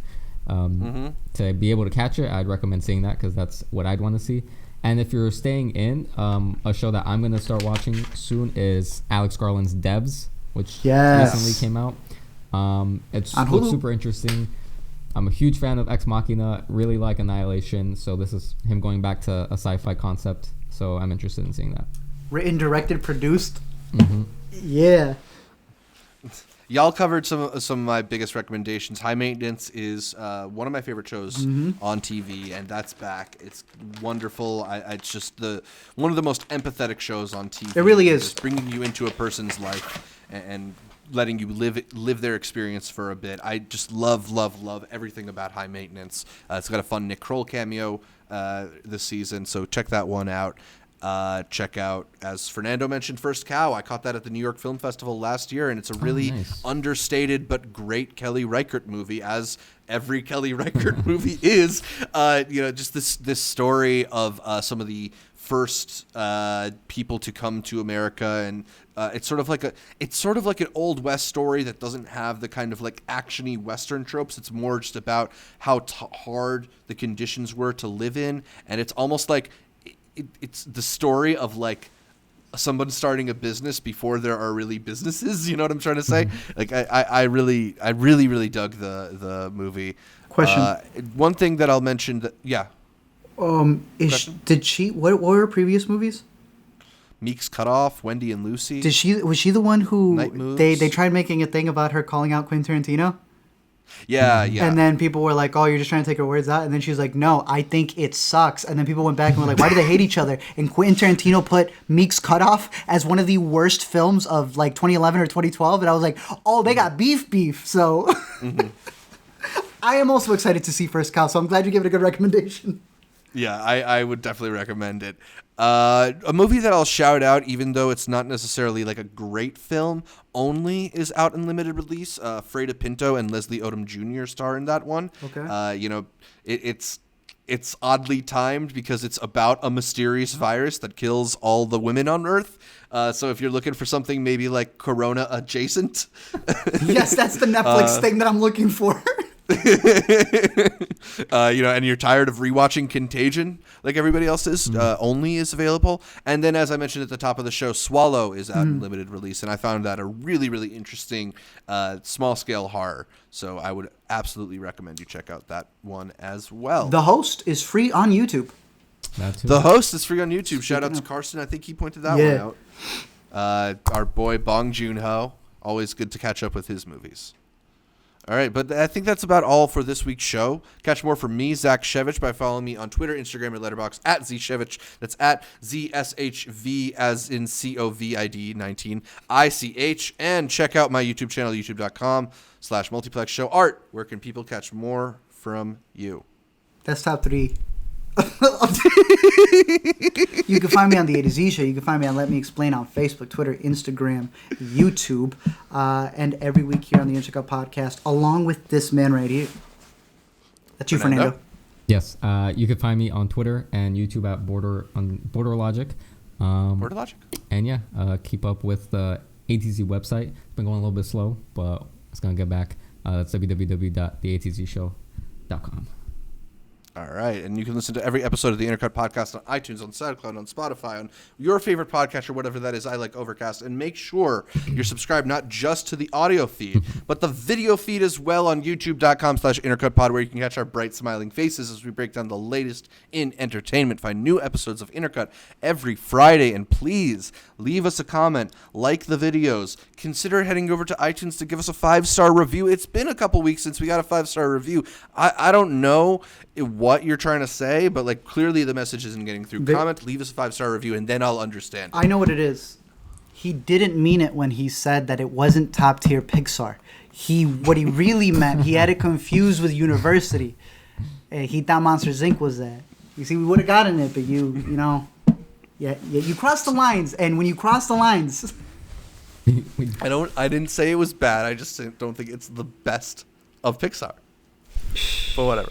to be able to catch it. I'd recommend seeing that because that's what I'd want to see. And if you're staying in, a show that I'm going to start watching soon is Alex Garland's Devs, which recently came out. It looks super interesting. I'm a huge fan of Ex Machina, really like Annihilation, so this is him going back to a sci-fi concept, so I'm interested in seeing that. Written, directed, produced? Mm-hmm. Yeah. Y'all covered some of my biggest recommendations. High Maintenance is one of my favorite shows on TV, and that's back. It's wonderful. It's just one of the most empathetic shows on TV. It really is. Just bringing you into a person's life and letting you live their experience for a bit. I just love everything about High Maintenance. It's got a fun Nick Kroll cameo this season, so check that one out. Check out, as Fernando mentioned, First Cow. I caught that at the New York Film Festival last year, and it's a really understated but great Kelly Reichardt movie, as every Kelly Reichardt movie is. Just this story of some of the first people to come to America, and it's sort of like an Old West story that doesn't have the kind of like actiony Western tropes. It's more just about how hard the conditions were to live in, and it's almost like it's the story of like someone starting a business before there are really businesses. You know what I'm trying to say? Like I really dug the movie. Question. One thing that I'll mention that What were her previous movies? Meek's Cut Off, Wendy and Lucy. Was she the one who Night Moves. they tried making a thing about her calling out Quentin Tarantino? Yeah. And then people were like, "Oh, you're just trying to take her words out." And then she was like, "No, I think it sucks." And then people went back and were like, "Why do they hate each other?" And Quentin Tarantino put Meek's Cut Off as one of the worst films of like 2011 or 2012, and I was like, "Oh, they got beef." So I am also excited to see First Cow. So I'm glad you gave it a good recommendation. Yeah, I would definitely recommend it. A movie that I'll shout out, even though it's not necessarily like a great film, Only is out in limited release. Freida Pinto and Leslie Odom Jr. star in that one. Okay. It's oddly timed because it's about a mysterious virus that kills all the women on Earth. So if you're looking for something maybe like Corona adjacent. Yes, that's the Netflix thing that I'm looking for. And you're tired of rewatching Contagion like everybody else is, Only is available. And then, as I mentioned at the top of the show, Swallow is out in limited release, and I found that a really, really interesting small-scale horror. So I would absolutely recommend you check out that one as well. The Host is free on YouTube. The Host is free on YouTube. Shout out to Carson. I think he pointed that one out. Our boy Bong Joon-ho. Always good to catch up with his movies. All right, but I think that's about all for this week's show. Catch more from me, Zach Shevich, by following me on Twitter, Instagram, and Letterboxd at ZShevich. That's at ZSHV as in COVID 19 ICH. And check out my YouTube channel, youtube.com/multiplex show. Art, where can people catch more from you? That's top 3. You can find me on the A to Z Show. You can find me on Let Me Explain on Facebook, Twitter, Instagram, YouTube, and every week here on the Intercut Podcast, along with this man right here. That's you, Fernando. Yes, you can find me on Twitter and YouTube at Border Logic. Border Logic. And keep up with the ATZ website. It's been going a little bit slow, but it's gonna get back. That's www.theatzshow.com. All right, and you can listen to every episode of the Intercut Podcast on iTunes, on SoundCloud, on Spotify, on your favorite podcast or whatever that is. I like Overcast. And make sure you're subscribed not just to the audio feed, but the video feed as well on youtube.com/intercutpod, where you can catch our bright, smiling faces as we break down the latest in entertainment. Find new episodes of Intercut every Friday, and please leave us a comment, like the videos. Consider heading over to iTunes to give us a 5-star review. It's been a couple weeks since we got a 5-star review. I don't know what you're trying to say, but like clearly the message isn't getting through. Comment, leave us a 5-star review, and then I'll understand. I know what it is. He didn't mean it when he said that it wasn't top tier Pixar. What he really meant, he had it confused with University. He thought Monsters Inc. was that. You see, we would have gotten it, but you crossed the lines, and when you cross the lines, I didn't say it was bad. I just don't think it's the best of Pixar. But whatever.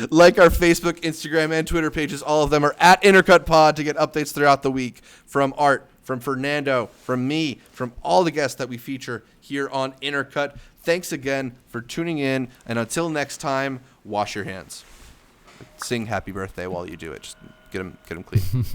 Like our Facebook, Instagram, and Twitter pages. All of them are at Intercut Pod to get updates throughout the week from Art, from Fernando, from me, from all the guests that we feature here on Intercut. Thanks again for tuning in, and until next time, wash your hands. Sing happy birthday while you do it. Just get them clean.